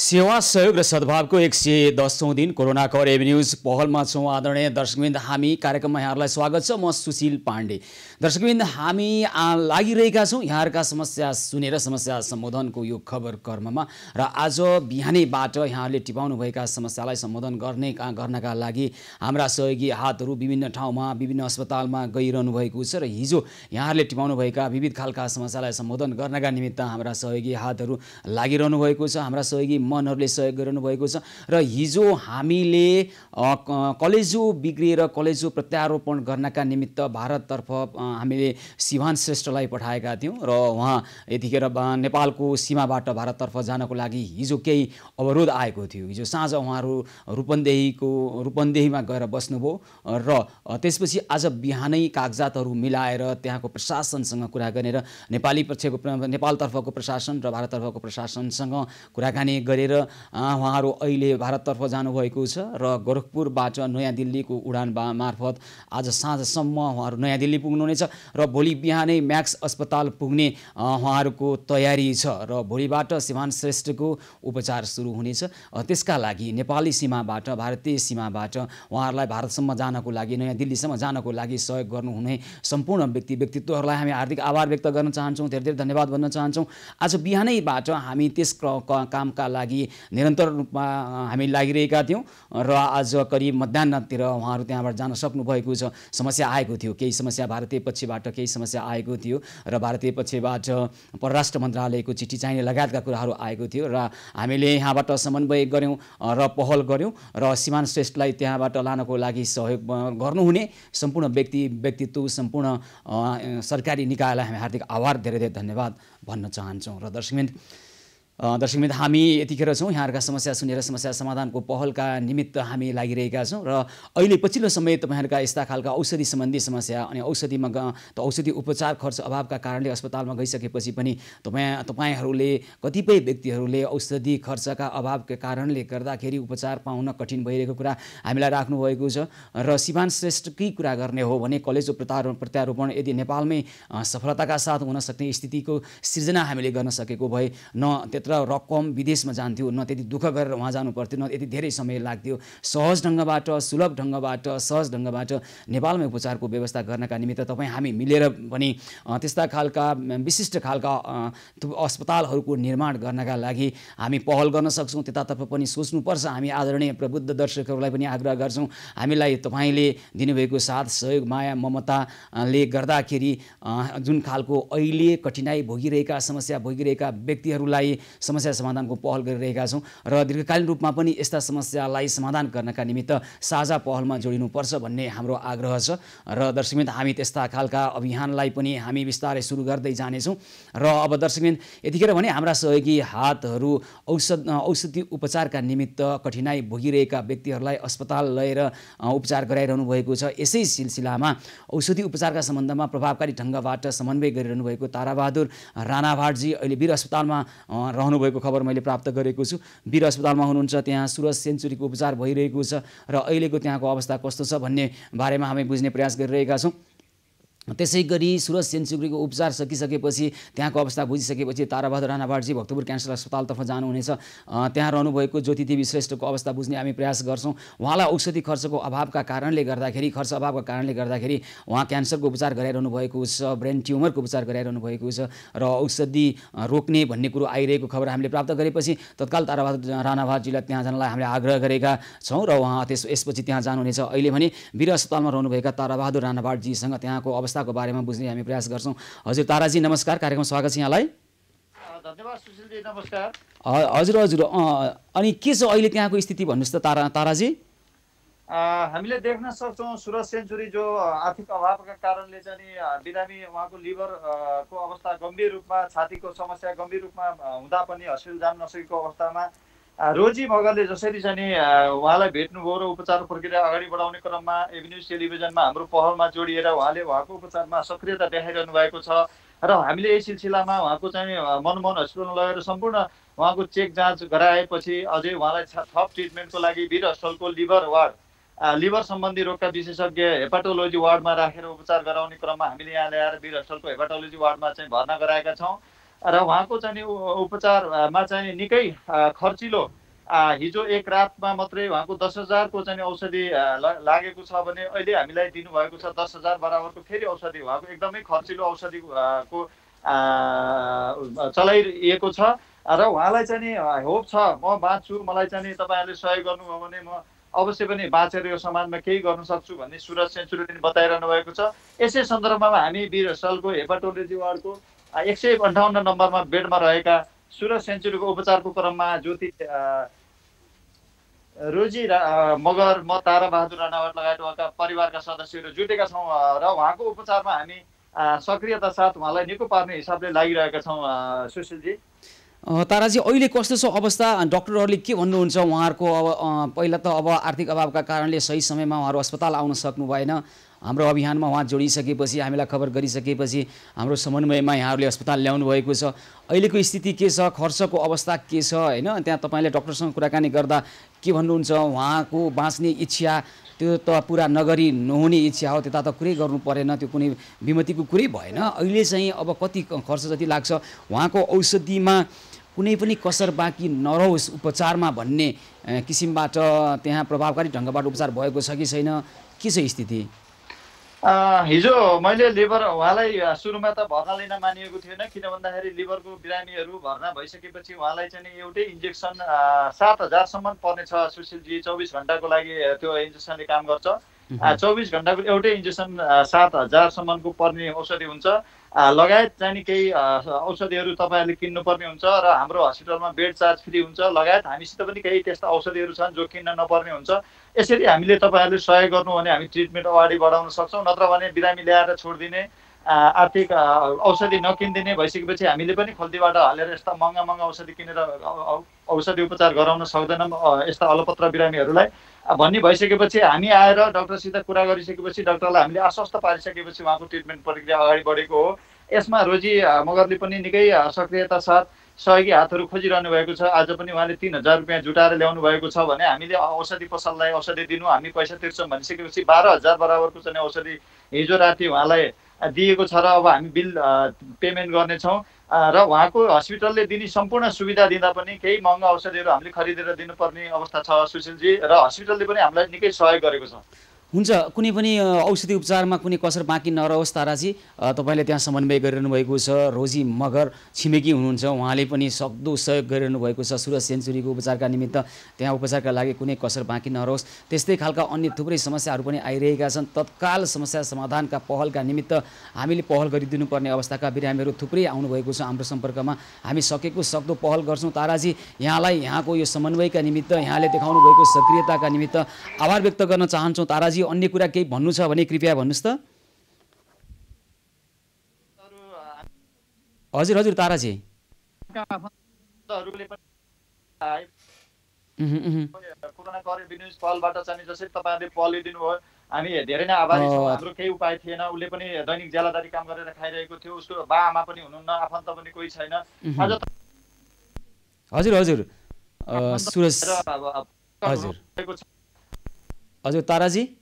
सेवा सहयोग र सद्भावको 110औं दिन कोरोना कवर एभिन्यूज पहलमा छौँ। आदरणीय दर्शकवृन्द, हामी कार्यक्रममा यहाँहरूलाई स्वागत छ। म सुशील पाण्डे। दर्शकवृन्द, हामी लागिरहेका छौँ यहाँहरूका समस्या सुनेर समस्या सम्बोधनको यो खबर कर्ममा। र आज बिहानैबाट यहाँहरूले टिपाउनुभएका समस्यालाई सम्बोधन गर्नका लागि हाम्रा सहयोगी हातहरू विभिन्न ठाउँमा विभिन्न अस्पतालमा गइरहनु भएको छ। र हिजो यहाँहरूले टिपाउनुभएका विविध खालका समस्यालाई सम्बोधन गर्नका निमित्त हाम्रा सहयोगी हातहरू लागिरहनु भएको छ। हाम्रा सहयोगी मनहरूले सहयोग गरिरहनु भएको छ। र हिजो हामीले कलेजो बिग्रिएर कलेजो प्रत्यारोपण गर्नका निमित्त भारततर्फ हामीले सिभान श्रेष्ठलाई पठाएका थियौँ। र उहाँ यतिखेर नेपालको सीमाबाट भारततर्फ जानको लागि हिजो केही अवरोध आएको थियो। हिजो साँझ उहाँहरू रूपन्देहीमा गएर बस्नुभयो र त्यसपछि आज बिहानै कागजातहरू मिलाएर त्यहाँको प्रशासनसँग कुरा गरेर नेपालतर्फको प्रशासन र भारततर्फको प्रशासनसँग कुराकानी गरेर उहाँहरू अहिले भारततर्फ जानुभएको छ। र गोरखपुरबाट नयाँ दिल्लीको उडान मार्फत आज साँझसम्म उहाँहरू नयाँ दिल्ली पुग्नुहुनेछ र भोलि बिहानै म्याक्स अस्पताल पुग्ने उहाँहरूको तयारी छ। र भोलिबाट सिभान श्रेष्ठको उपचार सुरु हुनेछ। त्यसका लागि नेपाली सीमाबाट भारतीय सीमाबाट उहाँहरूलाई भारतसम्म जानको लागि नयाँ दिल्लीसम्म जानको लागि सहयोग गर्नुहुने सम्पूर्ण व्यक्तित्वहरूलाई हामी हार्दिक आभार व्यक्त गर्न चाहन्छौँ। धेरै धेरै धन्यवाद भन्न चाहन्छौँ। आज बिहानैबाट हामी त्यस कामका लागि निरन्तर रूपमा हामी लागिरहेका थियौँ। र आज करिब मध्याहतिर उहाँहरू त्यहाँबाट जान सक्नुभएको छ। समस्या आएको थियो, केही समस्या भारतीय पक्षबाट केही समस्या आएको थियो र भारतीय पक्षबाट परराष्ट्र मन्त्रालयको चिठी चाहिने लगायतका कुराहरू आएको थियो। र हामीले यहाँबाट समन्वय गऱ्यौँ र पहल गऱ्यौँ र सिभान श्रेष्ठलाई त्यहाँबाट लानको लागि सहयोग गर्नुहुने सम्पूर्ण व्यक्तित्व सम्पूर्ण सरकारी निकायलाई हामी हार्दिक आभार धेरै धेरै धन्यवाद भन्न चाहन्छौँ। र दर्शकवृन्द, हामी यतिखेर छौँ यहाँहरूका समस्या सुनेर समस्या समाधानको पहलका निमित्त हामी लागिरहेका छौँ। र अहिले पछिल्लो समय तपाईँहरूका यस्ता खालका औषधि सम्बन्धी समस्या अनि औषधि उपचार खर्च अभावका कारणले अस्पतालमा गइसकेपछि पनि तपाईँहरूले कतिपय व्यक्तिहरूले औषधि खर्चका अभावका कारणले गर्दाखेरि उपचार पाउन कठिन भइरहेको कुरा हामीलाई राख्नुभएको छ। र सिभान श्रेष्ठकै कुरा गर्ने हो भने कलेजो प्रत्यारोपण यदि नेपालमै सफलताका साथ हुन सक्ने स्थितिको सिर्जना हामीले गर्न सकेको भए न त्यत्रो रकम विदेशमा जान्थ्यो, न त्यति दुःख गरेर उहाँ जानु पर्थ्यो, न यति धेरै समय लाग्थ्यो। सहज ढङ्गबाट सुलभ ढङ्गबाट सहज ढङ्गबाट नेपालमै उपचारको व्यवस्था गर्नका निमित्त हामी मिलेर पनि त्यस्ता खालका विशिष्ट खालका अस्पतालहरूको निर्माण गर्नका लागि हामी पहल गर्न सक्छौँ। त्यतातर्फ पनि सोच्नुपर्छ। हामी आदरणीय प्रबुद्ध दर्शकहरूलाई पनि आग्रह गर्छौँ, हामीलाई तपाईँले दिनुभएको साथ सहयोग माया ममताले गर्दाखेरि जुन खालको अहिले कठिनाइ भोगिरहेका समस्या भोगिरहेका व्यक्तिहरूलाई समस्या समाधानको पहल गरिरहेका छौँ। र दीर्घकालीन रूपमा पनि यस्ता समस्यालाई समाधान गर्नका निमित्त साझा पहलमा जोडिनुपर्छ भन्ने हाम्रो आग्रह छ। र दर्शकवृन्द, हामी त्यस्ता खालका अभियानलाई पनि हामी बिस्तारै सुरु गर्दै जानेछौँ। र अब दर्शकवृन्द, यतिखेर भने हाम्रा सहयोगी हातहरू औषधि उपचारका निमित्त कठिनाइ भोगिरहेका व्यक्तिहरूलाई अस्पताल लिएर उपचार गराइरहनु भएको छ। यसै सिलसिलामा औषधि उपचारका सम्बन्धमा प्रभावकारी ढङ्गबाट समन्वय गरिरहनु भएको ताराबहादुर राणाभाटजी अहिले वीर अस्पतालमा रहनुभएको खबर मैले प्राप्त गरेको छु। वीर अस्पतालमा हुनुहुन्छ, त्यहाँ सुरज सेन्चुरीको उपचार भइरहेको छ र अहिलेको त्यहाँको अवस्था कस्तो छ भन्ने बारेमा हामी बुझ्ने प्रयास गरिरहेका छौँ। त्यसै गरी सुरज सेन्चुरीको उपचार सकिसकेपछि त्यहाँको अवस्था बुझिसकेपछि ताराबहादुर राणाभाटजी भक्तपुर क्यान्सर अस्पतालतर्फ जानुहुनेछ। त्यहाँ रहनुभएको ज्योतिदेवी श्रेष्ठको अवस्था बुझ्ने हामी प्रयास गर्छौँ। उहाँलाई औषधि खर्चको अभावका कारणले गर्दाखेरि उहाँ क्यान्सरको उपचार गराइरहनु भएको छ, ब्रेन ट्युमरको उपचार गराइरहनु भएको छ। र औषधि रोक्ने भन्ने कुरो आइरहेको खबर हामीले प्राप्त गरेपछि तत्काल ताराबहादुर राणाभाटजीलाई त्यहाँ जानलाई हामीले आग्रह गरेका छौँ र उहाँ यसपछि त्यहाँ जानुहुनेछ। अहिले भने वीर अस्पतालमा रहनुभएका ताराबहादुर राणाभाटजीसँग त्यहाँको अवस्थाको बारेमा बुझ्ने हामी प्रयास गर्छौँ। हजुर ताराजी नमस्कार, कार्यक्रम स्वागत छ यहाँलाई। धन्यवाद सुशीलजी, नमस्कार। हजुर अनि के छ अहिले त्यहाँको स्थिति भन्नुहोस् त ताराजी। हामीले देख्न सक्छौँ सुरज सेन्चुरी जो आर्थिक अभावका कारणले चाहिँ बिरामी उहाँको लिभरको अवस्था गम्भीर रूपमा, छातीको समस्या गम्भीर रूपमा हुँदा पनि हस्पिटल जान नसकेको अवस्थामा रोजी मगरले जसरी चाहिँ उहाँलाई भेट्नुभयो र उपचार प्रक्रिया अगाडि बढाउने क्रममा एभिन्यूज टेलिभिजनमा हाम्रो पहलमा जोडिएर उहाँले उहाँको उपचारमा सक्रियता देखाइरहनु भएको छ। र हामीले यही सिलसिलामा उहाँको चाहिँ मनमोहन हस्पिटलमा लगेर सम्पूर्ण उहाँको चेक जाँच गराएपछि अझै उहाँलाई थप ट्रिटमेन्टको लागि वीर हस्पिटलको लिभर सम्बन्धी रोगका विशेषज्ञ हेपाटोलोजी वार्डमा राखेर उपचार गराउने क्रममा हामीले यहाँ ल्याएर वीर हस्पिटलको हेपाटोलोजी वार्डमा चाहिँ भर्ना गराएका छौँ। र उहाँको चाहिँ उपचारमा चाहिँ निकै खर्चिलो हिजो एक रातमा मात्रै उहाँको 10,000 को चाहिँ औषधि लागेको छ भने अहिले हामीलाई दिनुभएको छ 10,000 बराबरको फेरि औषधि। उहाँको एकदमै खर्चिलो औषधि को चलाइएको छ र उहाँलाई चाहिँ नि होप छ म बाँच्छु, मलाई चाहिँ नि तपाईँहरूले सहयोग गर्नुभयो भने म अवश्य पनि बाँचेर यो समाजमा केही गर्न सक्छु भन्ने सुरज सेन्चुरीले बताइरहनु भएको छ। यसै सन्दर्भमा हामी वीर स्थलको हेपाटोलोजी वार्डको 158 नम्बरमा बेडमा रहेका सुरज सेन्चुरीको उपचारको क्रममा ज्योति रोजी मगर, म ताराबहादुर राणावत लगायत उहाँका परिवारका सदस्यहरू जुटेका छौँ र उहाँको उपचारमा हामी सक्रियता साथ उहाँलाई निको पार्ने हिसाबले लागिरहेका छौँ। सुशीलजी, ताराजी अहिले कस्तो छ अवस्था? डक्टरहरूले के भन्नुहुन्छ उहाँहरूको? अब पहिला त अब आर्थिक अभावका कारणले सही समयमा उहाँहरू अस्पताल आउन सक्नु भएन। हाम्रो अभियानमा उहाँ जोडिसकेपछि, हामीलाई खबर गरिसकेपछि हाम्रो समन्वयमा यहाँहरूले अस्पताल ल्याउनु भएको छ। अहिलेको स्थिति के छ? खर्चको अवस्था के छ? होइन, त्यहाँ तपाईँले डक्टरसँग कुराकानी गर्दा के भन्नुहुन्छ? उहाँको बाँच्ने इच्छा त्यो त पुरा नगरी नहुने इच्छा हो, त्यता त कुरै गर्नु परेन, त्यो कुनै विमतिको कुरै भएन। अहिले चाहिँ अब कति खर्च जति लाग्छ? उहाँको औषधिमा कुनै पनि कसर बाँकी नरहोस् उपचारमा भन्ने किसिमबाट त्यहाँ प्रभावकारी ढङ्गबाट उपचार भएको छ कि छैन? के छ स्थिति? हिजो मैले लिभर उहाँलाई सुरुमा त भर्ना लिन मानिएको थिएन, किन भन्दाखेरि लिभरको बिरामीहरू भर्ना भइसकेपछि उहाँलाई चाहिँ एउटै इन्जेक्सन 7,000सम्म पर्नेछ सुशीलजी। 24 घन्टाको लागि त्यो इन्जेक्सनले काम गर्छ। 24 घन्टाको एउटै इन्जेक्सन 7,000सम्मको पर्ने औषधि हुन्छ। लगायत चाहिँ केही औषधिहरू तपाईँहरूले किन्नुपर्ने हुन्छ र हाम्रो हस्पिटलमा बेड चार्ज फ्री हुन्छ। लगायत हामीसित पनि केही त्यस्ता औषधिहरू छन् जो किन्न नपर्ने हुन्छ। यसरी हामीले तपाईँहरूले सहयोग गर्नु भने हामी ट्रिटमेन्ट अगाडि बढाउन सक्छौँ। नत्र भने बिरामी ल्याएर छोडिदिने, आर्थिक औषधि नकिनिदिने भइसकेपछि हामीले पनि खोल्तीबाट हालेर यस्ता महँगा महँगा औषधि किनेर औषधि उपचार गराउन सक्दैनौँ यस्ता अलपत्र बिरामीहरूलाई भन्ने भइसकेपछि हामी आएर डक्टरसित कुरा गरिसकेपछि डक्टरलाई हामीले आश्वस्त पारिसकेपछि उहाँको ट्रिटमेन्ट प्रक्रिया अगाडि बढेको हो। यसमा रोजी मगरले पनि निकै सक्रियता साथ सहयोगी हातहरू खोजिरहनु भएको छ। आज पनि उहाँले 3,000 रुपियाँ जुटाएर ल्याउनु भएको छ भने हामीले औषधि पसललाई औषधि दिनु, हामी पैसा तिर्छौँ भनिसकेपछि 12,000 बराबरको चाहिँ औषधि हिजो राति उहाँलाई दिएको छ र अब हामी बिल पेमेन्ट गर्नेछौँ र उहाँको हस्पिटलले दिने सम्पूर्ण सुविधा दिँदा पनि केही महँगा औषधिहरू हामीले खरिदेर दिनुपर्ने अवस्था छ सुशीलजी, र हस्पिटलले पनि हामीलाई निकै सहयोग गरेको छ। हुन्छ, कुनै पनि औषधि उपचारमा कुनै कसर बाँकी नरहोस् ताराजी। तपाईँले त्यहाँ समन्वय गरिरहनु भएको छ। रोजी मगर छिमेकी हुनुहुन्छ, उहाँले पनि सक्दो सहयोग गरिरहनु भएको छ सुरज सेन्चुरीको उपचारका निमित्त। त्यहाँ उपचारका लागि कुनै कसर बाँकी नरहोस्। त्यस्तै खालका अन्य थुप्रै समस्याहरू पनि आइरहेका छन्। तत्काल समस्या समाधानका पहलका निमित्त हामीले पहल गरिदिनुपर्ने अवस्थाका बिरामीहरू थुप्रै आउनुभएको छ हाम्रो सम्पर्कमा। हामी सकेको सक्दो पहल गर्छौँ। ताराजी, यहाँलाई यहाँको यो समन्वयका निमित्त, यहाँले देखाउनु भएको सक्रियताका निमित्त आभार व्यक्त गर्न चाहन्छौँ। ताराजी, अन्य कुरा केही भन्नु छ भने कृपया भन्नुहोस् त। हजुर हजुर ताराजी, कोरोना करेन्ट न्युज पहलबाट चाहिँ जसरी तपाईँहरूले पहल लिइदिनु भयो, हामी धेरै नै आभारी छौँ। हाम्रो केही उपाय थिएन, उसले पनि दैनिक ज्यालादारी काम गरेर खाइरहेको थियो। उसको बा आमा पनि हुनुहुन्न, आफन्त पनि कोही छैन। आज हजुर हजुर सुरज, हजुर हजुर ताराजी,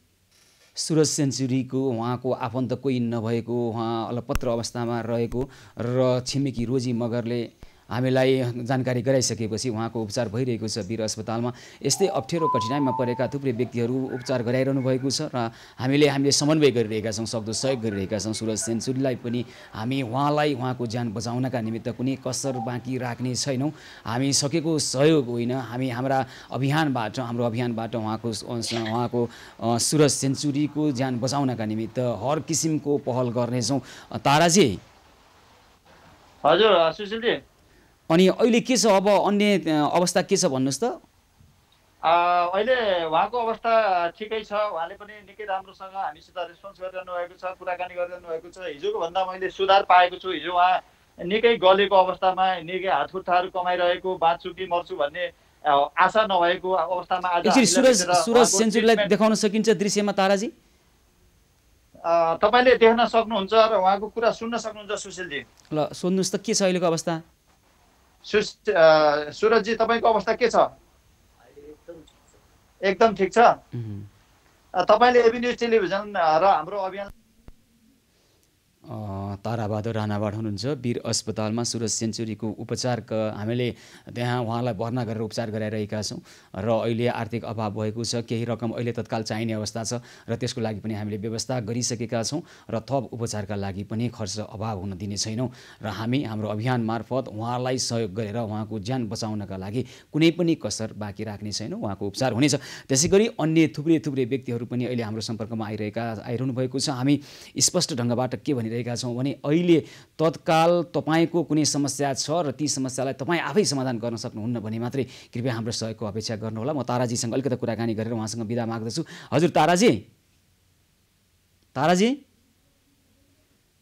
सुरज सेन्चुरीको उहाँको आफन्त कोही नभएको, उहाँ अलपत्र अवस्थामा रहेको र छिमेकी रोजी मगरले हामीलाई जानकारी गराइसकेपछि उहाँको उपचार भइरहेको छ वीर अस्पतालमा। यस्तै अप्ठ्यारो कठिनाइमा परेका थुप्रै व्यक्तिहरू उपचार गराइरहनु भएको छ र हामीले समन्वय गरिरहेका छौँ, सक्दो सहयोग गरिरहेका छौँ। सुरज सेन्चुरीलाई पनि हामी उहाँको ज्यान बचाउनका निमित्त कुनै कसर बाँकी राख्ने छैनौँ। हामी सकेको सहयोग होइन, हामी हाम्रो अभियानबाट उहाँको सुरज सेन्चुरीको ज्यान बचाउनका निमित्त हर किसिमको पहल गर्नेछौँ। ताराजी, हजुर सुशीलजी, अनि अहिले के छ? अब अन्य अवस्था के छ भन्नुहोस् त। अहिले उहाँको अवस्था ठिकै छ। उहाँले पनि निकै राम्रोसँग हामीसित रेस्पोन्स गरिरहनु भएको छ, कुराकानी गरिरहनु भएको छ। हिजोको भन्दा मैले सुधार पाएको छु। हिजो उहाँ निकै गलेको अवस्थामा, निकै हातखुट्टाहरू कमाइरहेको, बाँच्छु कि मर्छु भन्ने आशा नभएको अवस्थामा आज सुरज सेन्चुरीलाई देखाउन सकिन्छ दृश्यमा ताराजी? तपाईँले देख्न सक्नुहुन्छ र उहाँको कुरा सुन्न सक्नुहुन्छ सुशीलजी। ल सोध्नुहोस् त, के छ अहिलेको अवस्था? सुरजजी, तपाईँको अवस्था के छ? एकदम ठिक छ। तपाईँले एबी न्युज टेलिभिजन र हाम्रो अभियान ताराबहादुर राणाबाट हुनुहुन्छ। वीर अस्पतालमा सुरज सेन्चुरीको उपचारका हामीले त्यहाँ उहाँलाई भर्ना गरेर उपचार गराइरहेका छौँ र अहिले आर्थिक अभाव भएको छ, केही रकम अहिले तत्काल चाहिने अवस्था छ र त्यसको लागि पनि हामीले व्यवस्था गरिसकेका छौँ र थप उपचारका लागि पनि खर्च अभाव हुन दिने छैनौँ र हामी हाम्रो अभियान मार्फत उहाँलाई सहयोग गरेर उहाँको ज्यान बचाउनका लागि कुनै पनि कसर बाँकी राख्ने छैनौँ, उहाँको उपचार हुनेछ। त्यसै गरी अन्य थुप्रै व्यक्तिहरू पनि अहिले हाम्रो सम्पर्कमा आइरहनु भएको छ। हामी स्पष्ट ढङ्गबाट के भनिरहेका छौँ भने अहिले तत्काल तपाईँको कुनै समस्या छ र ती समस्यालाई तपाईँ आफै समाधान गर्न सक्नुहुन्न भने मात्रै कृपया हाम्रो सहयोगको अपेक्षा गर्नुहोला। म ताराजीसँग अलिकति कुराकानी गरेर उहाँसँग बिदा माग्दछु। हजुर ताराजी,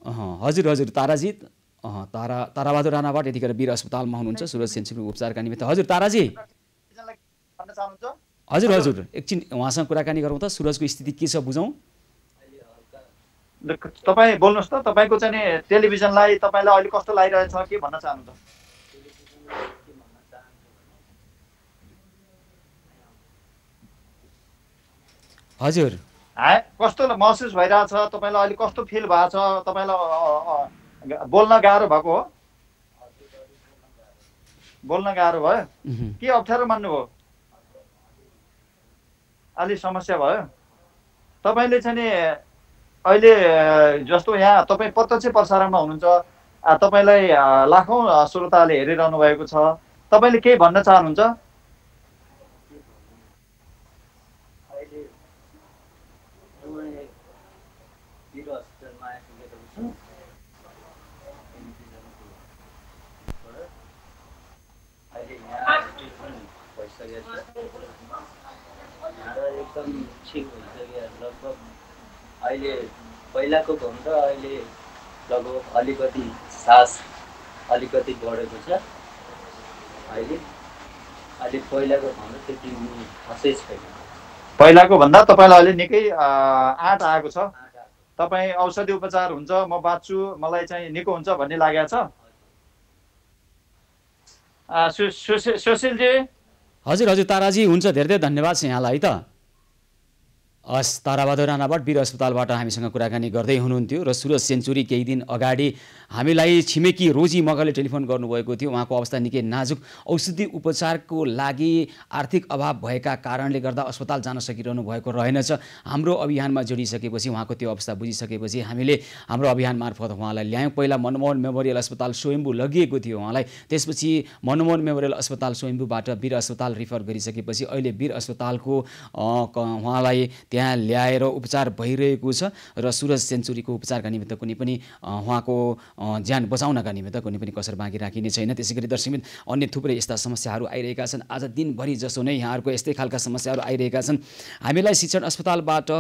हजुर ताराजी, ताराबहादुर राणाबाट यतिखेर वीर अस्पतालमा हुनुहुन्छ सुरज सेन्चुरीको उपचारका निमित्त। हजुर ताराजी, हजुर एकछिन उहाँसँग कुराकानी गरौँ त, सुरजको स्थिति के छ बुझौँ। तपाईँ बोल्नुहोस् त, तपाईँको चाहिँ टेलिभिजनलाई तपाईँलाई अहिले कस्तो लागिरहेछ के भन्न चाहनुहुन्छ? हजुर कस्तो महसुस भइरहेछ तपाईँलाई, अहिले कस्तो फिल भएको छ तपाईँलाई? बोल्न गाह्रो भएको हो? बोल्न गाह्रो भयो? के अप्ठ्यारो मान्नुभयो? अलि समस्या भयो? तपाईँले चाहिँ नि अहिले जस्तो यहाँ तपाईँ प्रत्यक्ष प्रसारणमा हुनुहुन्छ, तपाईँलाई लाखौँ श्रोताले हेरिरहनु भएको छ, तपाईँले केही भन्न चाहनुहुन्छ? एकदम ठिक भइसक्यो लगभग। अहिले पहिलाको भन्दा अहिले लगभग अलिकति सास अलिकति बढेको छ। अहिले पहिलाको भन्दा त्यति खासै छैन। पहिलाको भन्दा तपाईँलाई अहिले निकै आँट आएको छ। तपाईँ औषधि उपचार हुन्छ, म बाँच्छु, मलाई चाहिँ निको हुन्छ भन्ने लागेको छ। सुशीलजी। हजुर ताराजी, हुन्छ, धेरै धन्यवाद छ यहाँलाई है त। ताराबहादुर राणाबाट वीर अस्पतालबाट हामीसँग कुराकानी गर्दै हुनुहुन्थ्यो र सुरज सेन्चुरी केही दिन अगाडि हामीलाई छिमेकी रोजी मगरले टेलिफोन गर्नुभएको थियो। उहाँको अवस्था निकै नाजुक, औषधि उपचारको लागि आर्थिक अभाव भएका कारणले गर्दा अस्पताल जान सकिरहनु भएको रहेनछ। हाम्रो अभियानमा जोडिसकेपछि उहाँको त्यो अवस्था बुझिसकेपछि हामीले हाम्रो अभियान मार्फत उहाँलाई ल्यायौँ। पहिला मनमोहन मेमोरियल अस्पताल स्वयम्भू लगिएको थियो उहाँलाई, त्यसपछि मनमोहन मेमोरियल अस्पताल स्वयम्भूबाट वीर अस्पताल रिफर गरिसकेपछि अहिले वीर अस्पतालको उहाँलाई त्यहाँ ल्याएर उपचार भइरहेको छ र सुरज सेन्चुरीको उपचारका निमित्त कुनै पनि उहाँको ज्यान बचाउनका निमित्त कुनै पनि कसर बाँकी राखिने छैन। त्यसै गरी दर्शकबिन अन्य थुप्रै यस्ता समस्याहरू आइरहेका छन्। आज दिनभरि जसो नै यहाँहरूको यस्तै खालका समस्याहरू आइरहेका छन्। हामीलाई शिक्षण अस्पतालबाट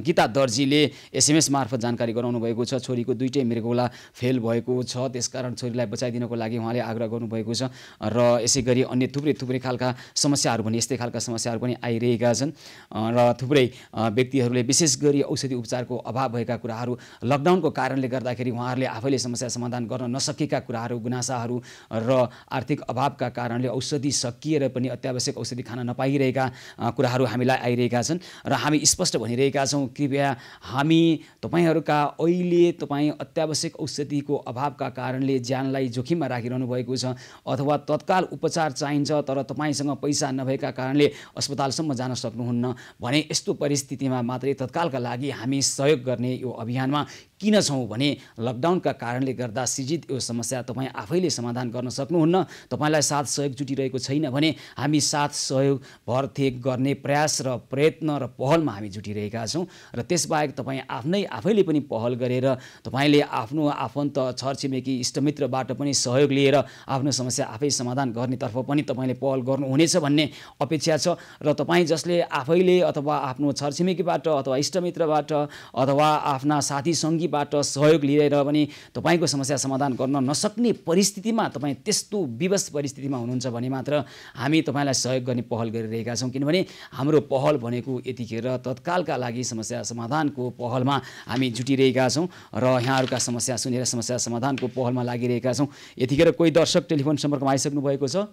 गीता दर्जीले SMS मार्फत जानकारी गराउनु भएको छ। छोरीको दुईटै मृगौला फेल भएको छ, त्यसकारण छोरीलाई बचाइदिनको लागि उहाँले आग्रह गर्नुभएको छ र यसै गरी अन्य थुप्रै खालका समस्याहरू पनि यस्तै खालका समस्याहरू पनि आइरहेका छन् र थुप्रै व्यक्तिहरूले विशेष गरी औषधि उपचारको अभाव भएका कुराहरू, लकडाउनको कारणले गर्दाखेरि उहाँहरूले आफैले समस्या समाधान गर्न नसकेका कुराहरू, गुनासाहरू र आर्थिक अभावका कारणले औषधि सकिएर पनि अत्यावश्यक औषधि खान नपाइरहेका कुराहरू हामीलाई आइरहेका छन् र हामी स्पष्ट भनिरहेका छौँ, कृपया हामी तपाईँहरूका अहिले तपाईँ अत्यावश्यक औषधिको अभावका कारणले ज्यानलाई जोखिममा राखिरहनु भएको छ अथवा तत्काल उपचार चाहिन्छ तर तपाईँसँग पैसा नभएका कारणले अस्पतालसम्म जान सक्नुहुन्न भने यस्तो परिस्थितिमा मात्रै तत्कालका लागि हामी सहयोग गर्ने यो अभियानमा किन छौँ भने लकडाउनका कारणले गर्दा सृजित यो समस्या तपाईँ आफैले समाधान गर्न सक्नुहुन्न। तपाईँलाई साथ सहयोग जुटिरहेको छैन भने हामी साथ सहयोग भरथेक गर्ने प्रयास र प्रयत्न र पहलमा हामी जुटिरहेका छौँ र त्यसबाहेक तपाईँ आफैले पनि पहल गरेर तपाईँले आफ्नो आफन्त छरछिमेकी इष्टमित्रबाट पनि सहयोग लिएर आफ्नो समस्या आफै समाधान गर्नेतर्फ पनि तपाईँले पहल गर्नुहुनेछ भन्ने अपेक्षा छ र तपाईँ जसले आफैले अथवा आफ्नो छरछिमेकीबाट अथवा इष्टमित्रबाट अथवा आफ्ना साथी सङ्गीबाट सहयोग लिएर पनि तपाईँको समस्या समाधान गर्न नसक्ने परिस्थितिमा तपाईँ त्यस्तो विवश परिस्थितिमा हुनुहुन्छ भने मात्र हामी तपाईँलाई सहयोग गर्ने पहल गरिरहेका छौँ। किनभने हाम्रो पहल भनेको यतिखेर तत्कालका लागि समस्या समाधानको पहलमा हामी जुटिरहेका छौँ र यहाँहरूका समस्या सुनेर समस्या समाधानको पहलमा लागिरहेका छौँ। यतिखेर कोही दर्शक टेलिफोन सम्पर्कमा आइसक्नु भएको छ।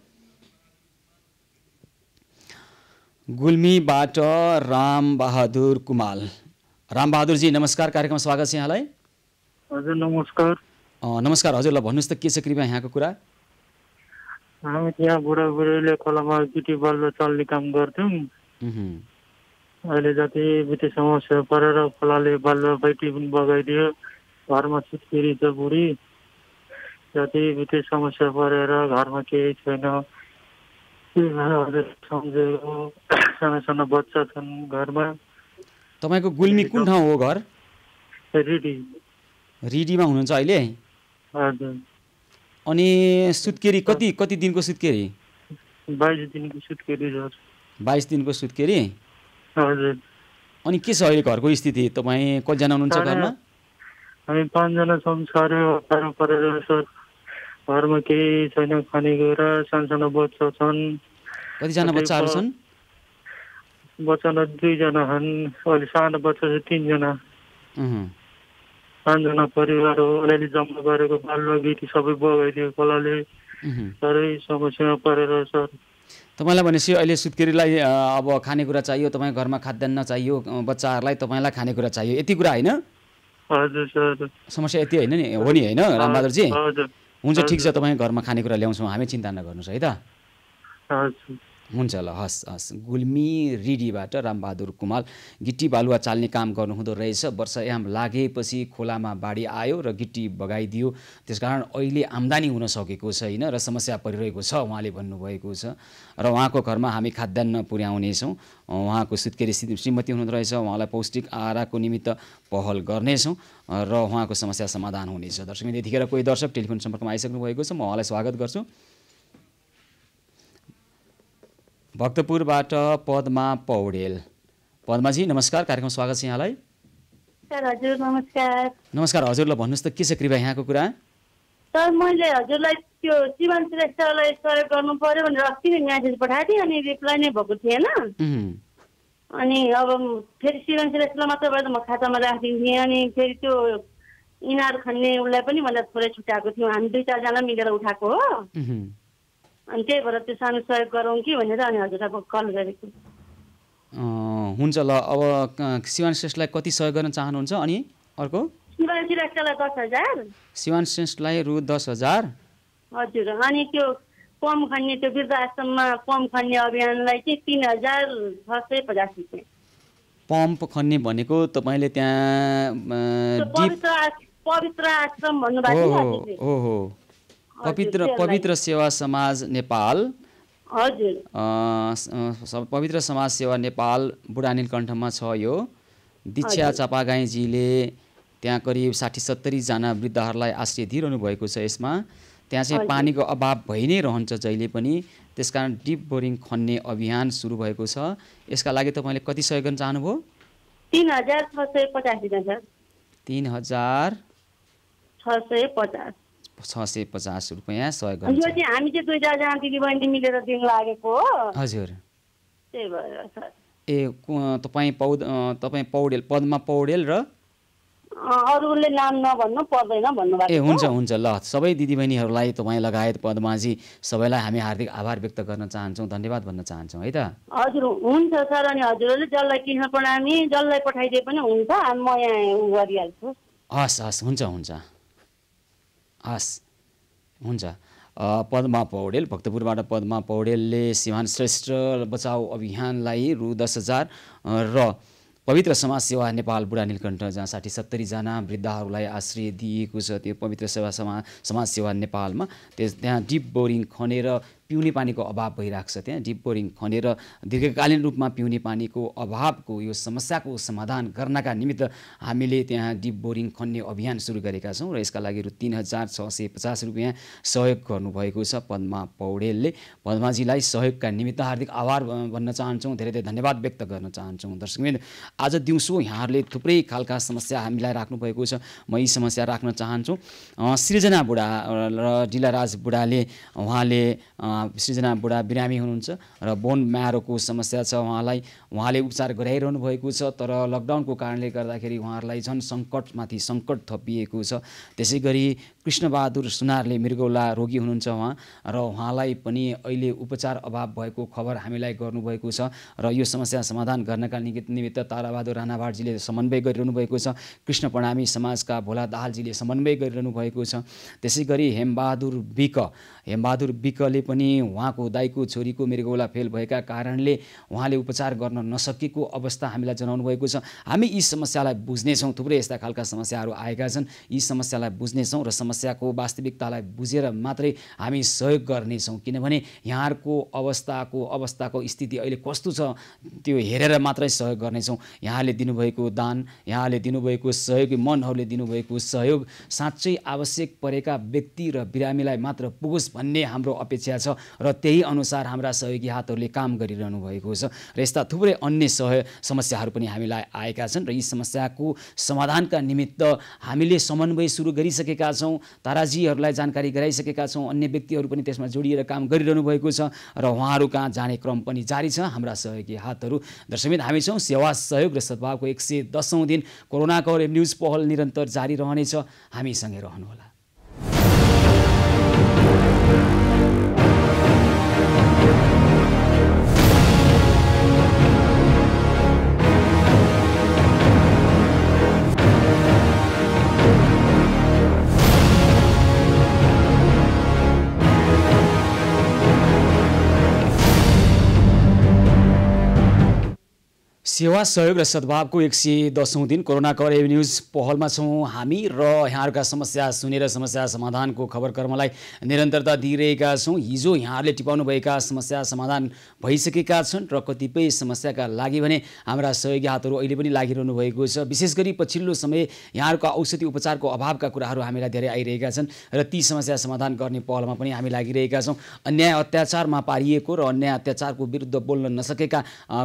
गुल्मीबाट रामबहादुर कुमाल। रामबहादुरजी नमस्कार, कार्यक्रममा स्वागत छ यहाँलाई। हजुर नमस्कार। नमस्कार हजुरलाई भन्नुहोस् त के छ कृपया यहाँको कुरा? हामी यहाँ बुढाबुढीले खोलामा गिटी बालुवा चाल्ने काम गर्थ्यौँ। अहिले जति बिते समस्या परेर खोलाले बालुवा बाइटी पनि बगाइदियो। घरमा सुत्केरी छ बुढी, जति बिते समस्या परेर घरमा केही छैन। हजुर सम्झेको सानो सानो बच्चा छन् घरमा। तपाईँको गुल्मी कुन ठाउँ हो घर? रेडी। रिडीमा हुनुहुन्छ अहिले? हजुर। अनि सुत्केरी कति दिनको सुत्केरी? 22 दिनको सुत्केरी छ। 22 दिनको सुत्केरी? हजुर। अनि के छ अहिले घरको स्थिति? तपाईँ कतिजना हुनुहुन्छ घरमा? हामी 5 जना छौँ। साह्रो परेर सर घरमा केही छैन, खानेकुरा, सानो बच्चा छन्। कतिजना बच्चाहरू छन्? बच्चा 2 जना छन्। अहिले सानो बच्चा चाहिँ 3 जना। 5 जना परिवार हो। अलिअलि जम्मा गरेको बालुवा गिटी सबै बगाइदियो खोलाले। साह्रै समस्यामा परेर सर। तपाईँलाई भनेपछि अहिले सुत्केरीलाई अब खानेकुरा चाहियो, तपाईँ घरमा खाद्यान्न चाहियो, बच्चाहरूलाई तपाईँलाई खानेकुरा चाहियो, यति कुरा होइन? हजुर सर। समस्या यति होइन नि, हो नि होइन रामबहादुरजी? हजुर। हुन्छ ठिक छ, तपाईँ घरमा खानेकुरा ल्याउँछौँ हामी, चिन्ता नगर्नुहोस् है त। हजुर। हुन्छ ल, हस्। गुल्मी रिडीबाट रामबहादुर कुमाल गिट्टी बालुवा चाल्ने काम गर्नुहुँदो रहेछ। वर्षायाम लागेपछि खोलामा बाढी आयो र गिट्टी बगाइदियो, त्यसकारण अहिले आम्दानी हुन सकेको छैन र समस्या परिरहेको छ उहाँले भन्नुभएको छ। र उहाँको घरमा हामी खाद्यान्न पुर्याउनेछौँ। उहाँको सुत्केरी श्रीमती हुनुहुँदो रहेछ, उहाँलाई पौष्टिक आहारको निमित्त पहल गर्नेछौँ र उहाँको समस्या समाधान हुनेछ। दर्शकले यतिखेर कोही दर्शक टेलिफोन सम्पर्कमा आइसक्नु भएको छ, म उहाँलाई स्वागत गर्छु। भक्तपुरबाट पद्मा पौडेल। पद्माजी नमस्कार, कार्यक्रम स्वागत छ यहाँलाई। सर हजुर नमस्कार। नमस्कार हजुरलाई भन्नुहोस् त के छ कृपया यहाँको कुरा? सर मैले हजुरलाई त्यो जीवन श्रेष्ठलाई सहयोग गर्नु पर्यो भनेर अस्ति नै म्यासेज पठाएको थिएँ, अनि रिप्लाई नै भएको थिएन। अनि अब फेरि जीवन श्रेष्ठलाई मात्र भएर म खातामा राखिदिएको थिएँ। अनि फेरि त्यो इनार खन्ने उसलाई पनि मलाई थोरै छुट्याएको थियौँ। हामी 2-4 जना मिलेर उठाएको हो। अनि त्यही भएर त्यो सानो सहयोग गरौँ कि भनेर अनि हजुरलाई कल गरेको। हुन्छ ल, अब शिवान श्रेष्ठलाई कति सहयोग गर्न चाहनुहुन्छ? अनि अर्को शिवान श्रेष्ठलाई 10,000। शिवान श्रेष्ठलाई रु 10,000। हजुर। अनि त्यो पम्प खन्ने, त्यो वृद्धाश्रममा पम्प खन्ने अभियानलाई चाहिँ 3,650 रुपियाँ। पम्प खन्ने भनेको तपाईँले त्यहाँ पवित्र आश्रम भन्नुभएको थियो। हो पवित्र सेवा समाज नेपाल। हजुर। पवित्र समाज सेवा नेपाल बुढानीलकण्ठमा छ यो। दीक्षा चापागाईजीले त्यहाँ करिब 60-70 जना वृद्धहरूलाई आश्रय दिइरहनु भएको छ। यसमा त्यहाँ चाहिँ पानीको अभाव भइ नै रहन्छ जहिले पनि, त्यसकारण डिप बोरिङ खन्ने अभियान सुरु भएको छ। यसका लागि तपाईँले कति सहयोग गर्न चाहनुभयो? 3,650 3,650 रुपियाँ सहयोग गर्नु। यो चाहिँ हामी चाहिँ 2-4 जना दिदीबहिनी मिलेर दिन लागेको हो। हजुर। त्यही भएर सर। तपाईँ पौडेल, पद्मा पौडेल र अरूले नाम नभन्नु पर्दैन भन्नुभएको। हुन्छ ल, सबै दिदीबहिनीहरूलाई तपाईँ लगायत पद्माजी सबैलाई हामी हार्दिक आभार व्यक्त गर्न चाहन्छौँ, धन्यवाद भन्न चाहन्छौँ है त। हजुर हुन्छ सर। अनि हजुरहरूले जसलाई किन्न प्रणामी, जसलाई पठाइदिए पनि हुन्छ, म यहाँ गरिहाल्छु। हस् हुन्छ। पद्मा पौडेल, भक्तपुरबाट पद्मा पौडेलले शिवान श्रेष्ठ बचाउ अभियानलाई रु 10,000 र पवित्र समाज सेवा नेपाल बुढानीलकण्ठ जहाँ 60-70 जना वृद्धहरूलाई आश्रय दिएको छ, त्यो पवित्र समाज सेवा नेपालमा त्यहाँ डिप बोरिङ खनेर पिउने पानीको अभाव भइरहेको छ। त्यहाँ डिप बोरिङ खनेर दीर्घकालीन रूपमा पिउने पानीको अभावको यो समस्याको समाधान गर्नका निमित्त हामीले त्यहाँ डिप बोरिङ खन्ने अभियान सुरु गरेका छौँ र यसका लागि रु 3,650 रुपियाँ सहयोग गर्नुभएको छ पद्मा पौडेलले। पद्माजीलाई सहयोगका निमित्त हार्दिक आभार भन्न चाहन्छौँ, धेरै धेरै धन्यवाद व्यक्त गर्न चाहन्छौँ। दर्शकवृन्द, आज दिउँसो यहाँहरूले थुप्रै खालका समस्या हामीलाई राख्नुभएको छ, म यी समस्या राख्न चाहन्छु। सृजना बुढा र डिलाराज बुढाले उहाँले सृजना बुढा बिरामी हुनुहुन्छ र बोन म्यारोको समस्या छ उहाँले उपचार गराइरहनु भएको छ तर लकडाउनको कारणले गर्दाखेरि उहाँहरूलाई झन् सङ्कटमाथि सङ्कट थपिएको छ। त्यसै गरी कृष्णबहादुर सुनारले मृगौला रोगी हुनुहुन्छ र उहाँलाई पनि अहिले उपचार अभाव भएको खबर हामीलाई गर्नुभएको छ र यो समस्या समाधान गर्नका निमित्त ताराबहादुर राणाभाटजीले समन्वय गरिरहनु भएको छ। कृष्ण प्रणामी समाजका भोला दाहालजीले समन्वय गरिरहनु भएको छ। त्यसै गरी हेमबहादुर विकले पनि उहाँको दाइको छोरीको मृगौला फेल भएका कारणले उहाँले उपचार गर्न नसकेको अवस्था हामीलाई जनाउनु भएको छ। हामी यी समस्यालाई बुझ्नेछौँ। थुप्रै यस्ता खालका समस्याहरू आएका छन्। यी समस्यालाई बुझ्नेछौँ र समस्याको वास्तविकतालाई बुझेर मात्रै हामी सहयोग गर्नेछौँ, किनभने यहाँहरूको अवस्थाको स्थिति अहिले कस्तो छ त्यो हेरेर मात्रै सहयोग गर्नेछौँ। यहाँले दिनुभएको दान, यहाँले दिनुभएको सहयोगी मनहरूले दिनुभएको सहयोग साँच्चै आवश्यक परेका व्यक्ति र बिरामीलाई मात्र पुगोस् भन्ने हाम्रो अपेक्षा छ र त्यही अनुसार हाम्रा सहयोगी हातहरूले काम गरिरहनु भएको छ र यस्ता थुप्रै अन्य समस्याहरू पनि हामीलाई आएका छन् र यी समस्याको समाधानका निमित्त हामीले समन्वय सुरु गरिसकेका छौँ। ताराजीहरूलाई जानकारी गराइसकेका छौँ। अन्य व्यक्तिहरू पनि त्यसमा जोडिएर काम गरिरहनु भएको छ र उहाँहरू कहाँ जाने क्रम पनि जारी छ। हाम्रा सहयोगी हातहरू दर्शकबिन हामी छौँ। सेवा सहयोग र सद्भावको 110औं दिन कोरोना कभरेज न्युज पहल निरन्तर जारी रहनेछ। हामीसँगै रहनुहोला। सेवा सहयोग र सद्भावको 110औं दिन कोरोना कभरेज न्युज पहलमा छौँ हामी र यहाँहरूका समस्या सुनेर समस्या समाधानको खबर कर्मलाई निरन्तरता दिइरहेका छौँ। हिजो यहाँहरूले टिपाउनुभएका समस्या समाधान भइसकेका छन् र कतिपय समस्याका लागि भने हाम्रा सहयोगी हातहरू अहिले पनि लागिरहनु भएको छ। विशेष गरी पछिल्लो समय यहाँहरूको औषधि उपचारको अभावका कुराहरू हामीलाई धेरै आइरहेका छन् र ती समस्या समाधान गर्ने पहलमा पनि हामी लागिरहेका छौँ। अन्याय अत्याचारमा पारिएको र अन्याय अत्याचारको विरुद्ध बोल्न नसकेका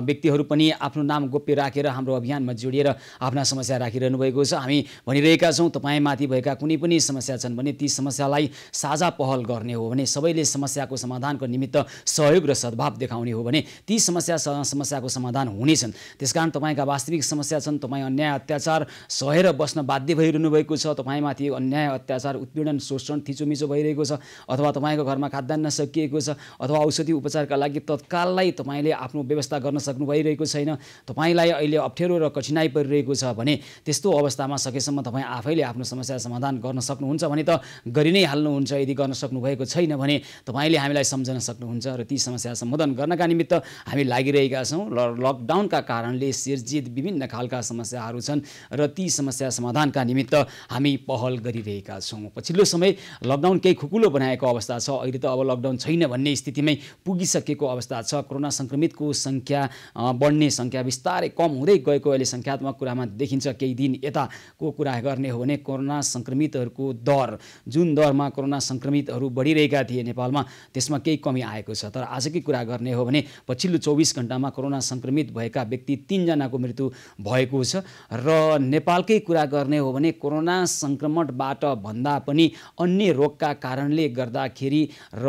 व्यक्तिहरू पनि आफ्नो नाम गोप्य राखेर हाम्रो अभियानमा जोडिएर आफ्ना समस्या राखिरहनु भएको छ। हामी भनिरहेका छौँ तपाईँमाथि भएका कुनै पनि समस्या छन् भने ती समस्यालाई साझा पहल गर्ने हो भने, सबैले समस्याको समाधानको निमित्त सहयोग र सद्भाव देखाउने हो भने ती समस्याको समाधान हुनेछन्। त्यसकारण तपाईँका वास्तविक समस्या छन्, तपाईँ अन्याय अत्याचार सहेर बस्न बाध्य भइरहनु भएको छ, तपाईँमाथि अन्याय अत्याचार उत्पीडन शोषण थिचोमिचो भइरहेको छ, अथवा तपाईँको घरमा खाद्यान्न सकिएको छ, अथवा औषधि उपचारका लागि तत्काललाई तपाईँले आफ्नो व्यवस्था गर्न सक्नु भइरहेको छैन, तपाईँलाई अहिले अप्ठ्यारो र कठिनाइ परिरहेको छ भने त्यस्तो अवस्थामा सकेसम्म तपाईँ आफैले आफ्नो समस्या समाधान गर्न सक्नुहुन्छ भने त गरि नै हाल्नुहुन्छ। यदि गर्न सक्नुभएको छैन भने तपाईँले हामीलाई सम्झन सक्नुहुन्छ र ती समस्या सम्बोधन गर्नका निमित्त हामी लागिरहेका छौँ। लकडाउनका कारणले सिर्जित विभिन्न खालका समस्याहरू छन् र ती समस्या समाधानका निमित्त हामी पहल गरिरहेका छौँ। पछिल्लो समय लकडाउन केही खुकुलो बनाएको अवस्था छ। अहिले त अब लकडाउन छैन भन्ने स्थितिमै पुगिसकेको अवस्था छ। कोरोना सङ्क्रमितको सङ्ख्या बढ्ने सङ्ख्या बिस्तारै कम हुँदै गएको अहिले सङ्ख्यात्मक कुरामा देखिन्छ। केही दिन यताको कुरा गर्ने हो भने कोरोना सङ्क्रमितहरूको दर, जुन दरमा कोरोना सङ्क्रमितहरू बढिरहेका थिए नेपालमा, त्यसमा केही कमी आएको छ। तर आजकै कुरा गर्ने हो भने पछिल्लो 24 घण्टामा कोरोना सङ्क्रमित भएका व्यक्ति 3 जनाको मृत्यु भएको छ र नेपालकै कुरा गर्ने हो भने कोरोना सङ्क्रमणबाट भन्दा पनि अन्य रोगका कारणले गर्दाखेरि र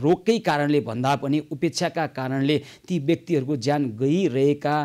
रोगकै कारणले भन्दा पनि उपेक्षाका कारणले ती व्यक्तिहरूको ज्यान गइरहेका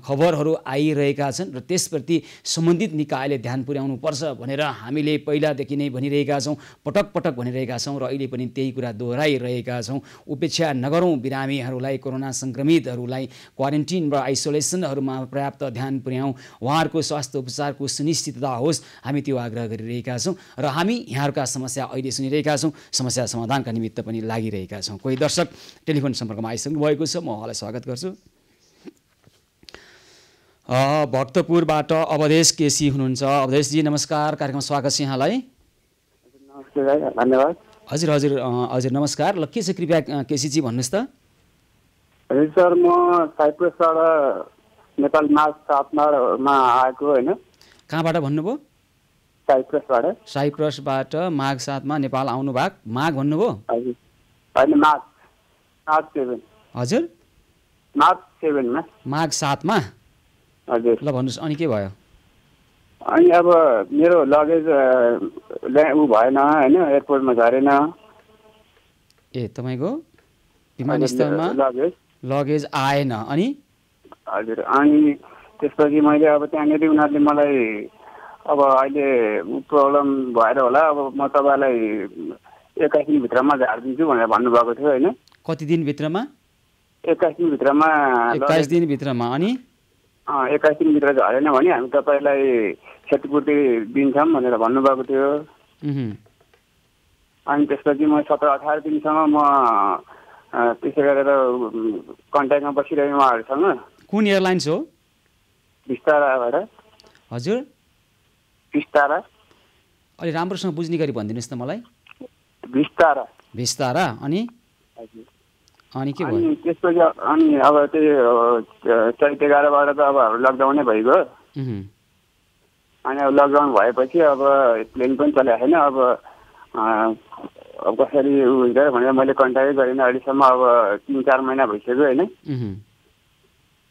खबरहरू आइरहेका छन् र त्यसप्रति सम्बन्धित निकायले ध्यान पुर्याउनु पर्छ भनेर हामीले पहिलादेखि नै भनिरहेका छौँ, पटक पटक भनिरहेका छौँ र अहिले पनि त्यही कुरा दोहोऱ्याइरहेका छौँ। उपेक्षा नगरौँ, बिरामीहरूलाई, कोरोना सङ्क्रमितहरूलाई क्वारेन्टिन र आइसोलेसनहरूमा पर्याप्त ध्यान पुर्याउँ, उहाँहरूको स्वास्थ्य उपचारको सुनिश्चितता होस्, हामी त्यो आग्रह गरिरहेका छौँ र हामी यहाँहरूका समस्या अहिले सुनिरहेका छौँ, समस्या समाधानका निमित्त पनि लागिरहेका छौँ। कोही दर्शक टेलिफोन सम्पर्कमा आइसक्नु भएको छ, म उहाँलाई स्वागत गर्छु। भक्तपुरबाट अवधेश केसी हुनुहुन्छ। अवधेशजी नमस्कार, कार्यक्रममा स्वागत छ यहाँलाई। नमस्ते भाइ, धन्यवाद। हजुर नमस्कार। ल के छ कृपया केसीजी भन्नुहोस् त। हजुर सर, म साइप्रसबाट नेपाल माघ 7मा आएको होइन। कहाँबाट भन्नुभयो? साइप्रसबाट माघ 7मा नेपाल आउनु भएको। माघ भन्नुभयो? हजुर होइन, माघ 7। हजुर माघ 7मा। माघ 7मा? हजुर। ल भन्नुहोस्, अनि के भयो? अनि अब मेरो लगेज ऊ भएन होइन, एयरपोर्टमा झरेन। ए तपाईँको विमानस्थलमा लगेज आएन अनि हजुर अनि त्यसपछि मैले अब त्यहाँनिर उनीहरूले मलाई अब अहिले प्रब्लम भएर होला अब म तपाईँलाई 21 दिनभित्रमा झारिदिन्छु भनेर भन्नुभएको थियो होइन कति दिनभित्रमा 21 दिनभित्रमा 21 दिनभित्रमा अनि 21 दिनभित्र झरेन भने हामी तपाईँलाई क्षतिपूर्ति दिन्छौँ भनेर भन्नुभएको थियो अनि त्यसपछि म 17-18 दिनसम्म म त्यसै गरेर कन्ट्याक्टमा बसिरहेँ उहाँहरूसँग कुन एयरलाइन्स हो विस्ताराबाट हजुर विस्तारा अलि राम्रोसँग बुझ्ने गरी भनिदिनुहोस् त मलाई विस्तारा अनि अनि के भयो अनि त्यसपछि अनि अब त्यो चैत 11बाट त अब हाम्रो लकडाउनै भइगयो अनि अब लकडाउन भएपछि अब प्लेन पनि चलेको छैन अब कसरी उ हुन्छ भनेर मैले कन्ट्याक्टै गरिनँ अहिलेसम्म अब 3-4 महिना भइसक्यो होइन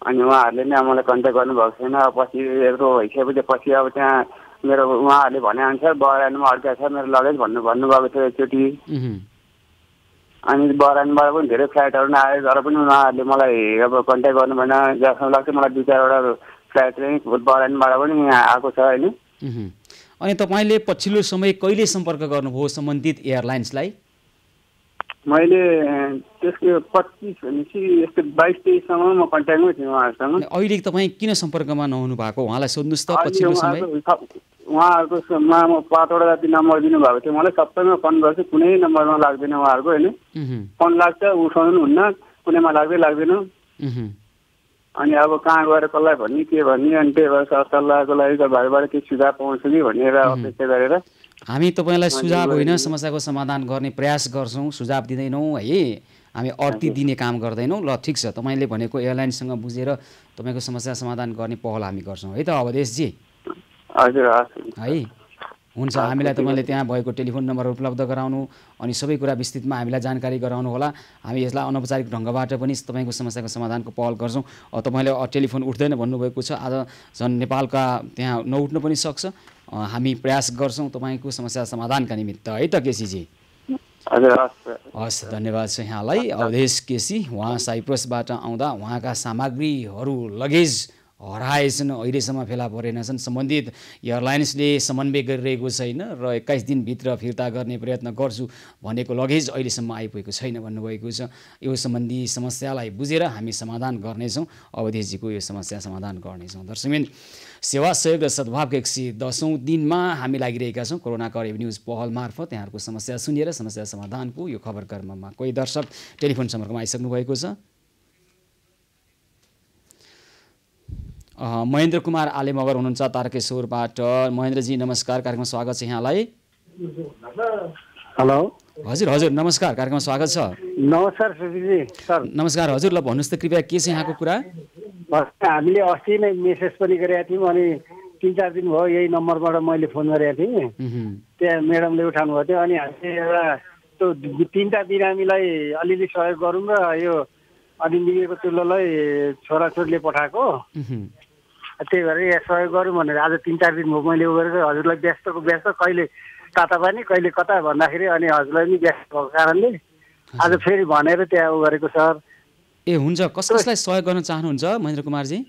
अनि उहाँहरूले नै मलाई कन्ट्याक्ट गर्नुभएको छैन पछि यत्रो भइसकेपछि पछि अब त्यहाँ मेरो उहाँहरूले भनेअनुसार बहरानमा अड्का छ मेरो लगेज भन्नुभएको थियो एकचोटि अनि बहरानबाट पनि धेरै फ्लाइटहरू नआयो तर पनि उहाँहरूले मलाई अब कन्ट्याक्ट गर्नु भएन जहाँसम्म लाग्छ मलाई 2-4वटा फ्लाइट चाहिँ बहरानबाट पनि यहाँ आएको छ होइन अनि तपाईँले पछिल्लो समय कहिले सम्पर्क गर्नुभयो सम्बन्धित एयरलाइन्सलाई मैले त्यसको 25 भनेपछि यस्तो 22-23सम्म म कन्ट्याक्टमै थिएँ उहाँहरूसँग अहिले तपाईँ किन सम्पर्कमा नहुनु भएको उहाँलाई सोध्नुहोस् त पछिल्लो समय उहाँहरूको म 5वटा जति नम्बर दिनुभएको थियो मलाई सबैमा फोन गर्छु कुनै नम्बरमा लाग्दैन उहाँहरूको होइन फोन लाग्छ उठाउनु हुन्न कुनैमा लाग्दैन अनि अब कहाँ गएर कसलाई भन्ने के भन्ने अनि त्यही भएर सल्लाहको लागि घरबाट केही सुझाव पाउँछु कि भनेर अपेक्षा गरेर हामी तपाईँलाई सुझाव होइन समस्याको समाधान गर्ने प्रयास गर्छौँ सुझाव दिँदैनौँ है हामी अर्थी दिने काम गर्दैनौँ ल ठिक छ तपाईँले भनेको एयरलाइन्ससँग बुझेर तपाईँको समस्या समाधान गर्ने पहल हामी गर्छौँ है त अवधेशजी हजुर है हुन्छ हामीलाई तपाईँले त्यहाँ भएको टेलिफोन नम्बर उपलब्ध गराउनु अनि सबै कुरा विस्तृतमा हामीलाई जानकारी गराउनु होला हामी यसलाई अनौपचारिक ढङ्गबाट पनि तपाईँको समस्याको समाधानको पहल गर्छौँ तपाईँले टेलिफोन उठ्दैन भन्नुभएको छ आज झन् नेपालका त्यहाँ नउठ्न पनि सक्छ हामी प्रयास गर्छौँ तपाईँको समस्या समाधानका निमित्त है त केसीजी हस् धन्यवाद छ यहाँलाई अवधेश केसी उहाँ साइप्रसबाट आउँदा उहाँका सामग्रीहरू लगेज हराएछन् अहिलेसम्म फेला परेनछन् सम्बन्धित एयरलाइन्सले समन्वय गरिरहेको छैन र 21 दिनभित्र फिर्ता गर्ने प्रयत्न गर्छु भनेको लगेज अहिलेसम्म आइपुगेको छैन भन्नुभएको छ यो सम्बन्धी समस्यालाई बुझेर हामी समाधान गर्नेछौँ अवधेशजीको यो समस्या समाधान गर्नेछौँ दर्शकबिन सेवा सहयोग र सद्भावको 110औं दिनमा हामी लागिरहेका छौँ कोरोना करेब न्युज पहल मार्फत यहाँहरूको समस्या सुनेर समस्या समाधानको यो खबर कर्ममा कोही दर्शक टेलिफोन सम्पर्कमा आइसक्नु भएको छ महेन्द्र कुमार आले मगर हुनुहुन्छ तारकेश्वरबाट महेन्द्रजी नमस्कार कार्यक्रममा स्वागत छ यहाँलाई हेलो हजुर हजुर नमस्कार कार्यक्रममा स्वागत छ नमस्कार सुशीलजी सर नमस्कार हजुर ल भन्नुहोस् त कृपया के छ यहाँको कुरा हामीले अस्ति नै मेसेज पनि गरेका थियौँ अनि 3-4 दिन भयो यही नम्बरबाट मैले फोन गरेको थिएँ त्यहाँ म्याडमले उठाउनु भएको थियो अनि हामीले एउटा त्यो 3टा बिरामीलाई अलिअलि सहयोग गरौँ र यो अनि निगेको तुलोलाई छोराछोरीले पठाएको त्यही भएर यहाँ सहयोग गरौँ भनेर आज 3-4 दिन भयो मैले उ गरेको हजुरलाई व्यस्त कहिले तातापानी कहिले कता भन्दाखेरि अनि हजुरलाई पनि व्यस्त भएको कारणले आज फेरि भनेर त्यहाँ उ गरेको सर ए हुन्छ कसलाई सहयोग गर्न चाहनुहुन्छ महेन्द्र कुमारजी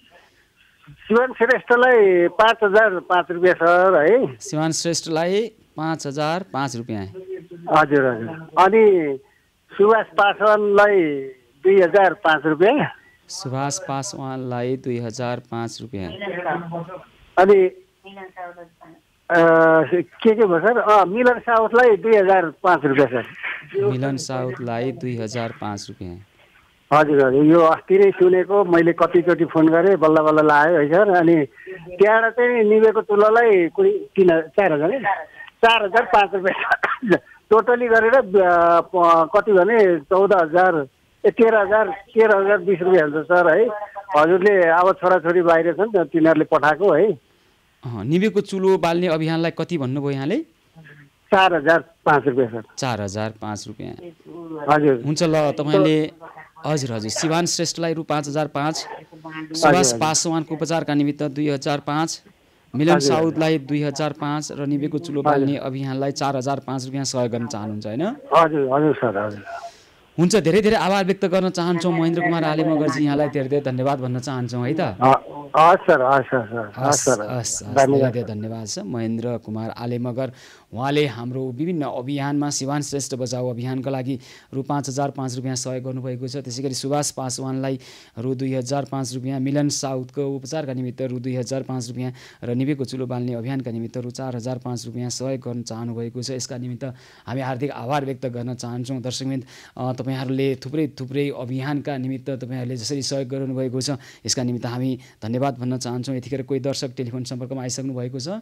शिवान श्रेष्ठलाई 5005 रुपियाँ सर है शिवान श्रेष्ठलाई 5005 रुपियाँ हजुर हजुर अनि सुभाष पासवानलाई 2005 रुपियाँ सुभाष पासवानलाई 2005 रुपियाँ अनि के भयो सर मिलन साउथलाई 2005 रुपियाँ सर मिलन साउथलाई 2005 रुपियाँ हजुर हजुर यो अस्ति नै सुनेको मैले कतिचोटि फोन गरेँ बल्ल बल्ल लाग्यो है सर अनि त्यहाँबाट चाहिँ निवेको तुलोलाई कुनै 4005 रुपियाँ टोटली गरेर कति भने 13,020 रुपियाँ हुन्छ सर है हजुरले अब छोराछोरी बाहिर छन् तिनीहरूले पठाएको है निवेको चुलो बाल्ने अभियानलाई कति भन्नुभयो यहाँले 4005 रुपियाँ सर 4005 रुपियाँ हजुर हुन्छ ल तपाईँले हजुर हजुर शिवान श्रेष्ठलाई रु 5005 सुभाष पासवानको उपचारका निमित्त 2005 मिलन साउदलाई 2005 र निवेको चुलो बाल्ने अभियानलाई 4005 रुपियाँ सहयोग गर्न चाहनुहुन्छ होइन हजुर हजुर सर हजुर हुन्छ, धेरै धेरै आभार व्यक्त गर्न चाहन्छौँ महेन्द्र कुमार आले मगरजी, यहाँलाई धेरै धेरै धन्यवाद भन्न चाहन्छौँ है त। हस् सर, हस् सर, धेरै धेरै धन्यवाद छ महेन्द्र कुमार आले मगर। उहाँले हाम्रो विभिन्न अभियानमा सिवान श्रेष्ठ बचाउ अभियानका लागि रु 5,005 रुपियाँ सहयोग गर्नुभएको छ। त्यसै गरी सुभाष पासवानलाई रु 2,005 रुपियाँ, मिलन साउथको उपचारका निमित्त रु 2,005 रुपियाँ र निभेको चुलो बाल्ने अभियानका निमित्त रु 4,005 रुपियाँ सहयोग गर्न चाहनुभएको छ। यसका निमित्त हामी हार्दिक आभार व्यक्त गर्न चाहन्छौँ। दर्शकवृन्द, तपाईँहरूले थुप्रै अभियानका निमित्त तपाईँहरूले जसरी सहयोग गर्नुभएको छ यसका निमित्त हामी धन्यवाद भन्न चाहन्छौँ। यतिखेर कोही दर्शक टेलिफोन सम्पर्कमा आइसक्नु भएको छ।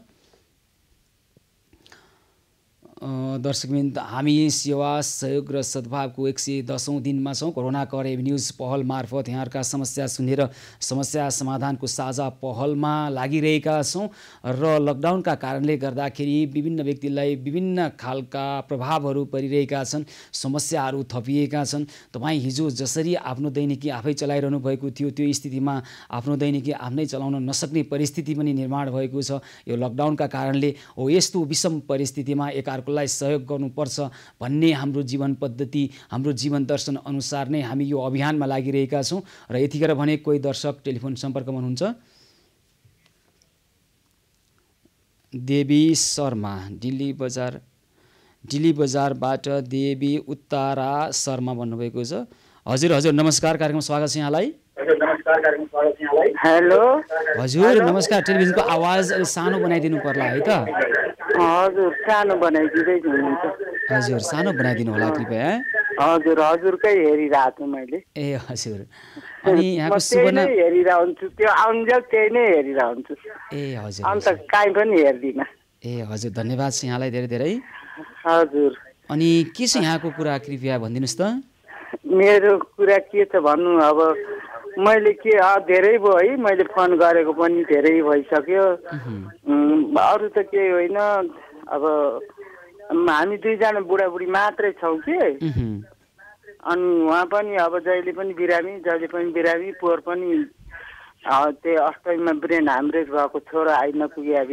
दर्शकवृन्द, हामी सेवा सहयोग र सद्भावको 110औं दिनमा छौँ। कोरोना करेब न्युज पहल मार्फत यहाँहरूका समस्या सुनेर समस्या समाधानको साझा पहलमा लागिरहेका छौँ र लकडाउनका कारणले गर्दाखेरि विभिन्न व्यक्तिलाई विभिन्न खालका प्रभावहरू परिरहेका छन्, समस्याहरू थपिएका छन्। तपाईँ हिजो जसरी आफ्नो दैनिकी आफै चलाइरहनु भएको थियो त्यो स्थितिमा आफ्नो दैनिकी आफ्नै चलाउन नसक्ने परिस्थिति पनि निर्माण भएको छ। यो लकडाउनका कारणले हो। यस्तो विषम परिस्थितिमा एकअर्कालाई सहयोग गर्नुपर्छ भन्ने हाम्रो जीवन पद्धति, हाम्रो जीवन दर्शन अनुसार नै हामी यो अभियानमा लागिरहेका छौँ। र यतिखेर भने कोही दर्शक टेलिफोन सम्पर्कमा हुनुहुन्छ। देवी शर्मा, दिल्ली बजारबाट देवी उत्तारा शर्मा भन्नुभएको छ। हजुर नमस्कार, कार्यक्रममा स्वागत छ यहाँलाई। हेलो हजुर नमस्कार। टेलिभिजनको आवाज अलि सानो बनाइदिनु पर्ला है त। हजुर, सानो बनाइदिँदै हुनुहुन्छ। हजुर, सानो बनाइदिनु होला कृपया। हजुरकै हेरिरहेको छु मैले। ए हजुर, अनि यहाँको सुवर्ण हेरिरहेको हुन्छु, त्यो आउन्जेल त्यही नै हेरिरहेको हुन्छु। ए हजुर, अन्त काहीँ पनि हेर्दिनँ। ए हजुर, धन्यवाद छ यहाँलाई धेरै धेरै। हजुर, अनि के छ यहाँको कुरा कृपया भनिदिनुहोस् त। मेरो कुरा के छ भन्नु, अब मैले के धेरै भयो है, मैले फोन गरेको पनि धेरै भइसक्यो। अरू त केही होइन, अब हामी दुईजना बुढाबुढी मात्रै छौँ कि। अनि उहाँ पनि अब जहिले पनि बिरामी, पोहोर पनि त्यही अष्टमीमा ब्रेन ह्यामरेज भएको छोरा आइ नपुगे अब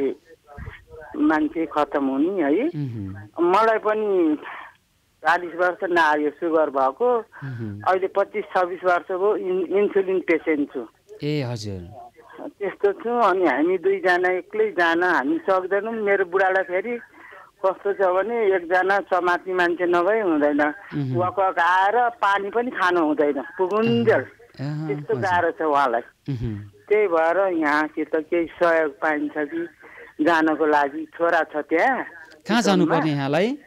मान्छे खतम हुने है। मलाई पनि 40 वर्ष नआयो सुगर भएको, अहिले 25-26 वर्ष भयो, इन्सुलिन पेसेन्ट छु। ए हजुर, त्यस्तो छु। अनि हामी दुईजना एक्लै जान हामी सक्दैनौँ। मेरो बुढालाई फेरि कस्तो छ भने एकजना समात्ने मान्छे नभए हुँदैन, वक आएर पानी पनि खानु हुँदैन पुगुन्जेल, त्यस्तो गाह्रो छ उहाँलाई। त्यही भएर यहाँसित केही सहयोग पाइन्छ कि जानको लागि। छोरा छ त्यहाँ। कहाँ जानुपर्ने यहाँलाई?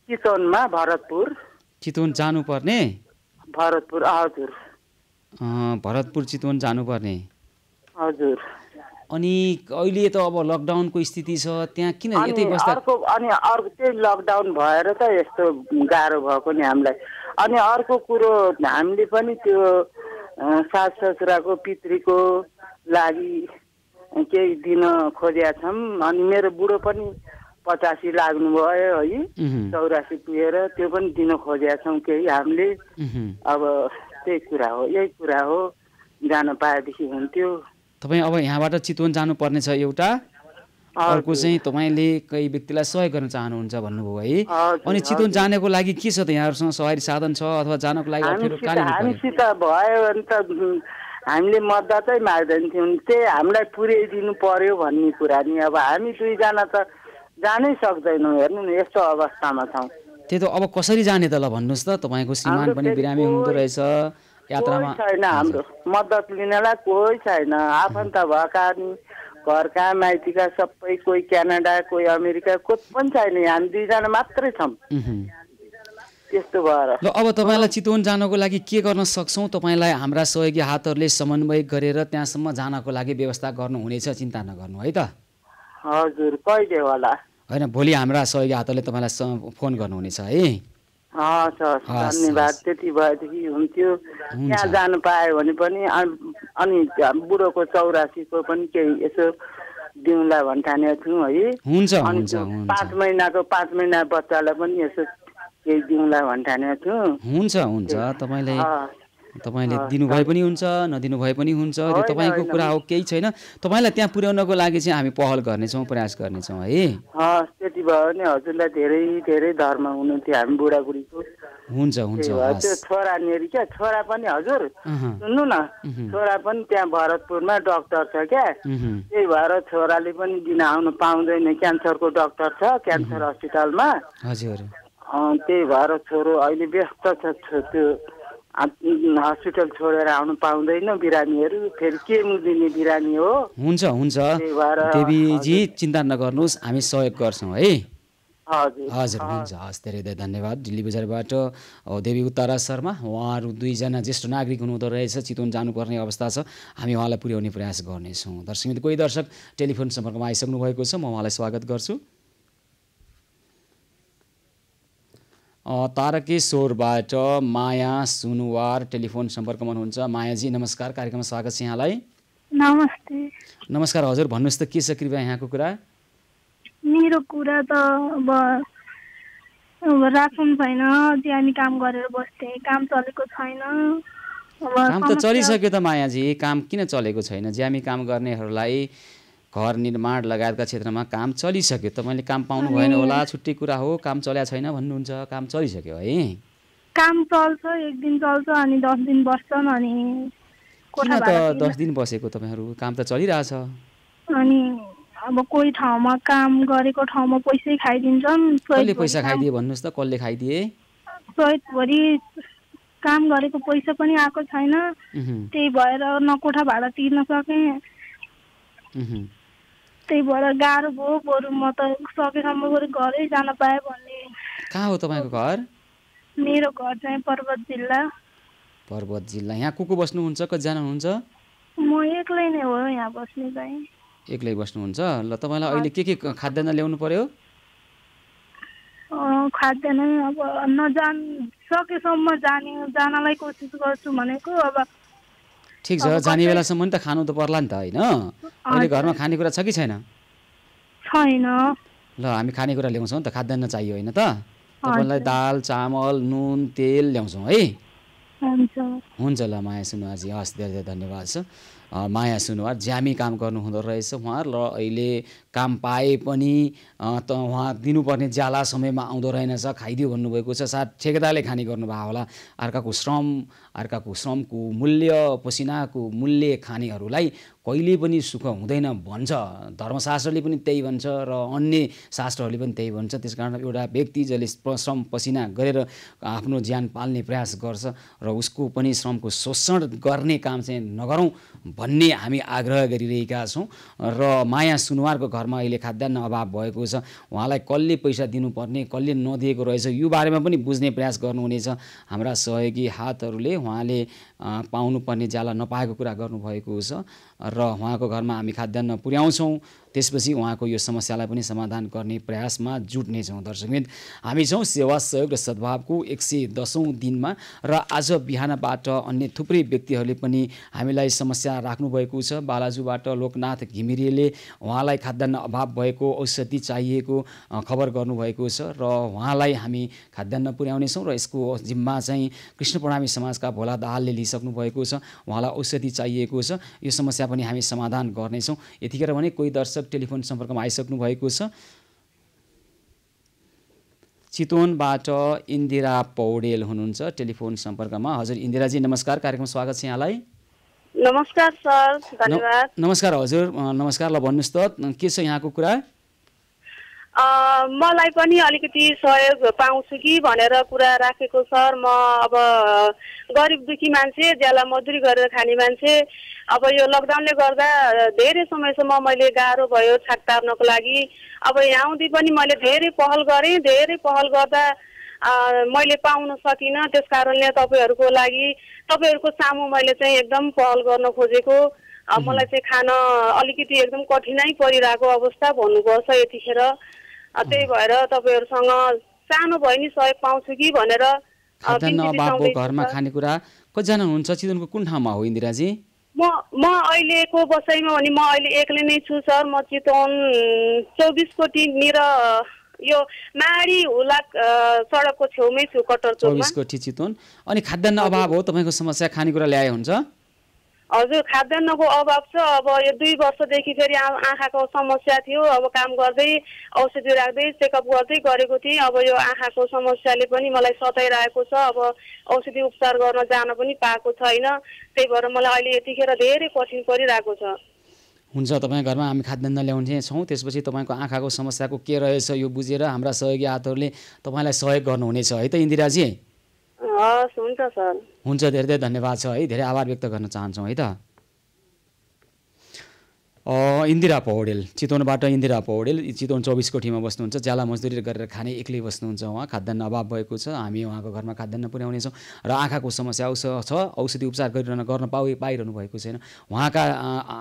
चितवनमा, भरतपुर। चितवन जानुपर्ने? भरतपुर, हजुर। भरतपुर चितवन जानुपर्ने। हजुर। अनि अहिले त अब लकडाउनको स्थिति छ त्यहाँ, किन यतै बस्दा? अनि अर्को त्यही लकडाउन भएर त यस्तो गाह्रो भएको नि हामीलाई। अनि अर्को कुरो, हामीले पनि त्यो सास ससुराको पितृको लागि केही दिन खोजेका छौँ। अनि मेरो बुढो पनि 85 लाग्नुभयो है, 84 पुगेर त्यो पनि दिन खोजेका छौँ केही हामीले। अब त्यही कुरा हो, यही कुरा हो, जान पाएदेखि हुन्थ्यो। तपाईँ अब यहाँबाट चितवन जानुपर्ने छ एउटा, अर्को चाहिँ तपाईँले कही व्यक्तिलाई सहयोग गर्न चाहनुहुन्छ भन्नुभयो है। अनि चितवन जानको लागि के छ त, यहाँहरूसँग सवारी साधन छ अथवा जानको लागि अप्ठ्यारो के लिनु पर्यो? हामीसित भयो भने त हामीले मद्दतै माग्दैनथ्यौँ, त्यही हामीलाई पुर्याइदिनु पर्यो भन्ने कुरा नि। अब हामी दुईजना त जानै सक्दैनौँ, हेर्नु न यस्तो अवस्थामा छौँ। त्यही त, अब कसरी जाने त ल भन्नुहोस् त। तपाईँको श्रीमान पनि बिरामी हुनुहुँदो रहेछ, यात्रामा छैन, हाम्रो मद्दत लिनलाई कोही छैन। आफन्त भएका नि घरका माइतीका सबै, कोही क्यानाडा, कोही अमेरिका, कोही पनि छैन, हामी दुईजना मात्रै छौँ। त्यस्तो भएर ल अब तपाईँलाई चितवन जानको लागि के गर्न सक्छौँ? तपाईँलाई हाम्रा सहयोगी हातहरूले समन्वय गरेर त्यहाँसम्म जानको लागि व्यवस्था गर्नुहुनेछ, चिन्ता नगर्नु है त। हजुर, कहिले होला? होइन, भोलि हाम्रा सहयोगी हातहरूले तपाईँलाई फोन गर्नुहुनेछ है। हस् धन्यवाद। त्यति भएदेखि हुन्थ्यो, त्यहाँ जानु पायो भने पनि। अनि बुढोको 84को पनि केही यसो दिउँला भन्ठानेको छौँ है। हुन्छ अनि 5 महिना बच्चालाई पनि यसो केही दिउँला भन्ठानेको छु। हुन्छ तपाईँले दिनुभए पनि हुन्छ, नदिनुभए पनि हुन्छ, त्यो तपाईँको कुरा हो, केही छैन। तपाईँलाई त्यहाँ पुर्याउनको लागि चाहिँ हामी पहल गर्नेछौँ, प्रयास गर्नेछौँ है। त्यति भयो भने हजुरलाई धेरै धेरै धर्म हुनुहुन्थ्यो हामी बुढाबुढीको। हुन्छ हुन्छ त्यो छोरा नेरी क्या छोरा पनि हजुर सुन्नु न छोरा पनि त्यहाँ भरतपुरमा डाक्टर छ क्या त्यही भएर छोराले पनि दिन आउनु पाउँदैन क्यान्सरको डाक्टर छ क्यान्सर हस्पिटलमा हजुर त्यही भएर छोरो अहिले व्यस्त छ त्यो हस्पिटल छोडेर आउनु पाउँदैन बिरामीहरू फेरि के मुदिने बिरामी हो हुन्छ हुन्छ देवीजी चिन्ता नगर्नुहोस् हामी सहयोग गर्छौँ है हजुर हुन्छ हस् धेरै धेरै धन्यवाद दिल्ली बजारबाट देवी उत्तरा शर्मा उहाँहरू दुईजना ज्येष्ठ नागरिक हुनुहुँदो रहेछ चितवन जानुपर्ने अवस्था छ हामी उहाँलाई पुर्याउने प्रयास गर्नेछौँ दर्शक कोही दर्शक टेलिफोन सम्पर्कमा आइसक्नु भएको छ म उहाँलाई स्वागत गर्छु तारकेश्वरबाट माया सुनुवार टेलिफोन सम्पर्कमा हुनुहुन्छ मायाजी नमस्कार कार्यक्रममा स्वागत छ यहाँलाई नमस्ते नमस्कार हजुर भन्नुहोस् त के छ कृपया यहाँको कुरा मेरो कुरा त अब रासन छैन ज्यामी काम गरेर बस्थे काम चलेको छैन काम त चलिसक्यो त मायाजी काम किन चलेको छैन ज्यामी काम गर्नेहरूलाई घर निर्माण लगायतका क्षेत्रमा काम चलिसक्यो तपाईँले काम पाउनु भएन होला छुट्टी कुरा हो काम चल्या छैन भन्नुहुन्छ काम चलिसक्यो है काम चल्छ एक दिन चल्छ अनि 10 दिन बस्छन् अनि किन त 10 दिन बसेको तपाईँहरू काम त चलिरहेछ अनि अब कोही ठाउँमा काम गरेको ठाउँमा पैसै खाइदिन्छन् कसले पैसा खाइदिए भन्नुहोस् त कसले खाइदिए सहितभरि काम गरेको पैसा पनि आएको छैन त्यही भएर न कोठा भाडा तिर्न सकेँ त्यही भएर गाह्रो भयो बरु म त सकेसम्म बरु घरै जान पाएँ भन्ने कहाँ हो तपाईँको घर मेरो घर चाहिँ पर्वत जिल्ला यहाँ को बस्नुहुन्छ कतिजना हुनुहुन्छ म एक्लै नै हो यहाँ बस्ने चाहिँ एक्लै बस्नुहुन्छ ल तपाईँलाई अहिले के खाद्यान्न ल्याउनु पर्यो खाद्यान्न अब नजान सकेसम्म जानलाई कोसिस गर्छु भनेको अब ठिक छ जाने बेलासम्म नि त खानु त पर्ला नि त होइन अहिले घरमा खानेकुरा छ कि छैन छैन ल हामी खानेकुरा ल्याउँछौँ नि त खाद्यान्न चाहियो होइन त तपाईँलाई दाल चामल नुन तेल ल्याउँछौँ है हुन्छ ल माया सुनुवारजी हस् धेरै धेरै धन्यवाद छ माया सुनुवार ज्यामी काम गर्नुहुँदो रहेछ उहाँ र अहिले काम पाए पनि त उहाँ दिनुपर्ने ज्याला समयमा आउँदो रहेनछ खाइदियो भन्नुभएको छ साथ ठेकेदारले खाने गर्नुभयो होला अर्काको श्रमको मूल्य पसिनाको मूल्य खानेहरूलाई कहिले पनि सुख हुँदैन भन्छ धर्मशास्त्रले पनि त्यही भन्छ र अन्य शास्त्रहरूले पनि त्यही भन्छ त्यसकारण एउटा व्यक्ति जसले श्रम पसिना गरेर आफ्नो ज्यान पाल्ने प्रयास गर्छ र उसको पनि श्रमको शोषण गर्ने काम चाहिँ नगरौँ भन्ने हामी आग्रह गरिरहेका छौँ र माया सुनुवारको घरमा अहिले खाद्यान्न अभाव भएको छ उहाँलाई कसले पैसा दिनुपर्ने कसले नदिएको रहेछ यो बारेमा पनि बुझ्ने प्रयास गर्नुहुनेछ हाम्रा सहयोगी हातहरूले उहाँले पाउनुपर्ने ज्याला नपाएको कुरा गर्नुभएको छ र उहाँको घरमा हामी खाद्यान्न पुर्याउँछौँ त्यसपछि उहाँको यो समस्यालाई पनि समाधान गर्ने प्रयासमा जुट्नेछौँ दर्शकमित्र हामी छौँ सेवा सहयोग र सद्भावको 110औं दिनमा र आज बिहानबाट अन्य थुप्रै व्यक्तिहरूले पनि हामीलाई समस्या राख्नुभएको छ बालाजुबाट लोकनाथ घिमिरेले उहाँलाई खाद्यान्न अभाव भएको औषधि चाहिएको खबर गर्नुभएको छ र उहाँलाई हामी खाद्यान्न पुर्याउनेछौँ र यसको जिम्मा चाहिँ कृष्ण प्रणामी समाजका भोला दाहालले लिइसक्नु भएको छ उहाँलाई औषधि चाहिएको छ यो समस्या पनि हामी समाधान गर्नेछौँ यतिखेर भने कोही दर्शक टेलिफोन सम्पर्कमा आइसक्नु भएको छ चितवनबाट इन्दिरा पौडेल हुनुहुन्छ टेलिफोन सम्पर्कमा हजुर इन्दिराजी नमस्कार कार्यक्रम स्वागत छ यहाँलाई नमस्कार सर धन्यवाद नमस्कार हजुर नमस्कार ल भन्नुहोस् त के छ यहाँको कुरा मलाई पनि अलिकति सहयोग पाउँछु कि भनेर कुरा राखेको सर म अब गरिब दुखी मान्छे ज्याला मजदुरी गरेर खाने मान्छे अब यो लकडाउनले गर्दा धेरै समयसम्म मैले गाह्रो भयो छाक तार्नको लागि अब आउँदै पनि मैले धेरै पहल गरेँ धेरै पहल गर्दा मैले पाउन सकिनँ त्यस कारणले तपाईहरूको लागि तपाईहरूको सामु मैले चाहिँ एकदम पहल गर्न खोजेको मलाई चाहिँ खान अलिकति एकदम कठिनाइ परिरहेको अवस्था भन्नुभयो छ यतिखेर त्यही भएर तपाईहरुसँग सानो भए नि सहयोग पाउँछु कि भनेर खाद्यान्न अभावको घरमा खानेकुरा कतिजना हुनुहुन्छ चितवनको कुन ठाउँमा हो इन्दिराजी म अहिलेको बसाइमा भने म अहिले एक्लै नै छु सर म चितवन 24 कोटी निर यो माडी हुलाक सडकको छेउमै छु कटर चोकमा 24 कोटी चितवन अनि खाद्यान्न अभाव हो तपाईको समस्या खानेकुरा ल्याए हुन्छ हजुर खाद्यान्नको अभाव छ। अब यो 2 वर्षदेखि फेरि आँखाको समस्या थियो। अब काम गर्दै औषधि राख्दै चेकअप गर्दै गरेको थिएँ। अब यो आँखाको समस्याले पनि मलाई सताइरहेको छ। अब औषधि उपचार गर्न जान पनि पाएको छैन। त्यही भएर मलाई अहिले यतिखेर धेरै कठिन परिरहेको छ। हुन्छ, तपाईँ घरमा हामी खाद्यान्न ल्याउने छौँ। त्यसपछि तपाईँको आँखाको समस्याको के रहेछ यो बुझेर हाम्रा सहयोगी हातहरूले तपाईँलाई सहयोग गर्नुहुनेछ है त इन्दिराजी? हस्, हुन्छ सर। हुन्छ, धेरै धेरै धन्यवाद छ है, धेरै आभार व्यक्त गर्न चाहन्छौँ है त। इन्दिरा पौडेल, चितवनबाट इन्दिरा पौडेल, चितवन 24 कोठीमा बस्नुहुन्छ। ज्याला मजदुरी गरेर खाने एक्लै बस्नुहुन्छ उहाँ। खाद्यान्न अभाव भएको छ, हामी उहाँको घरमा खाद्यान्न पुर्याउनेछौँ र आँखाको समस्या छ, औषधि उपचार गर्न पाइरहनु भएको छैन। उहाँका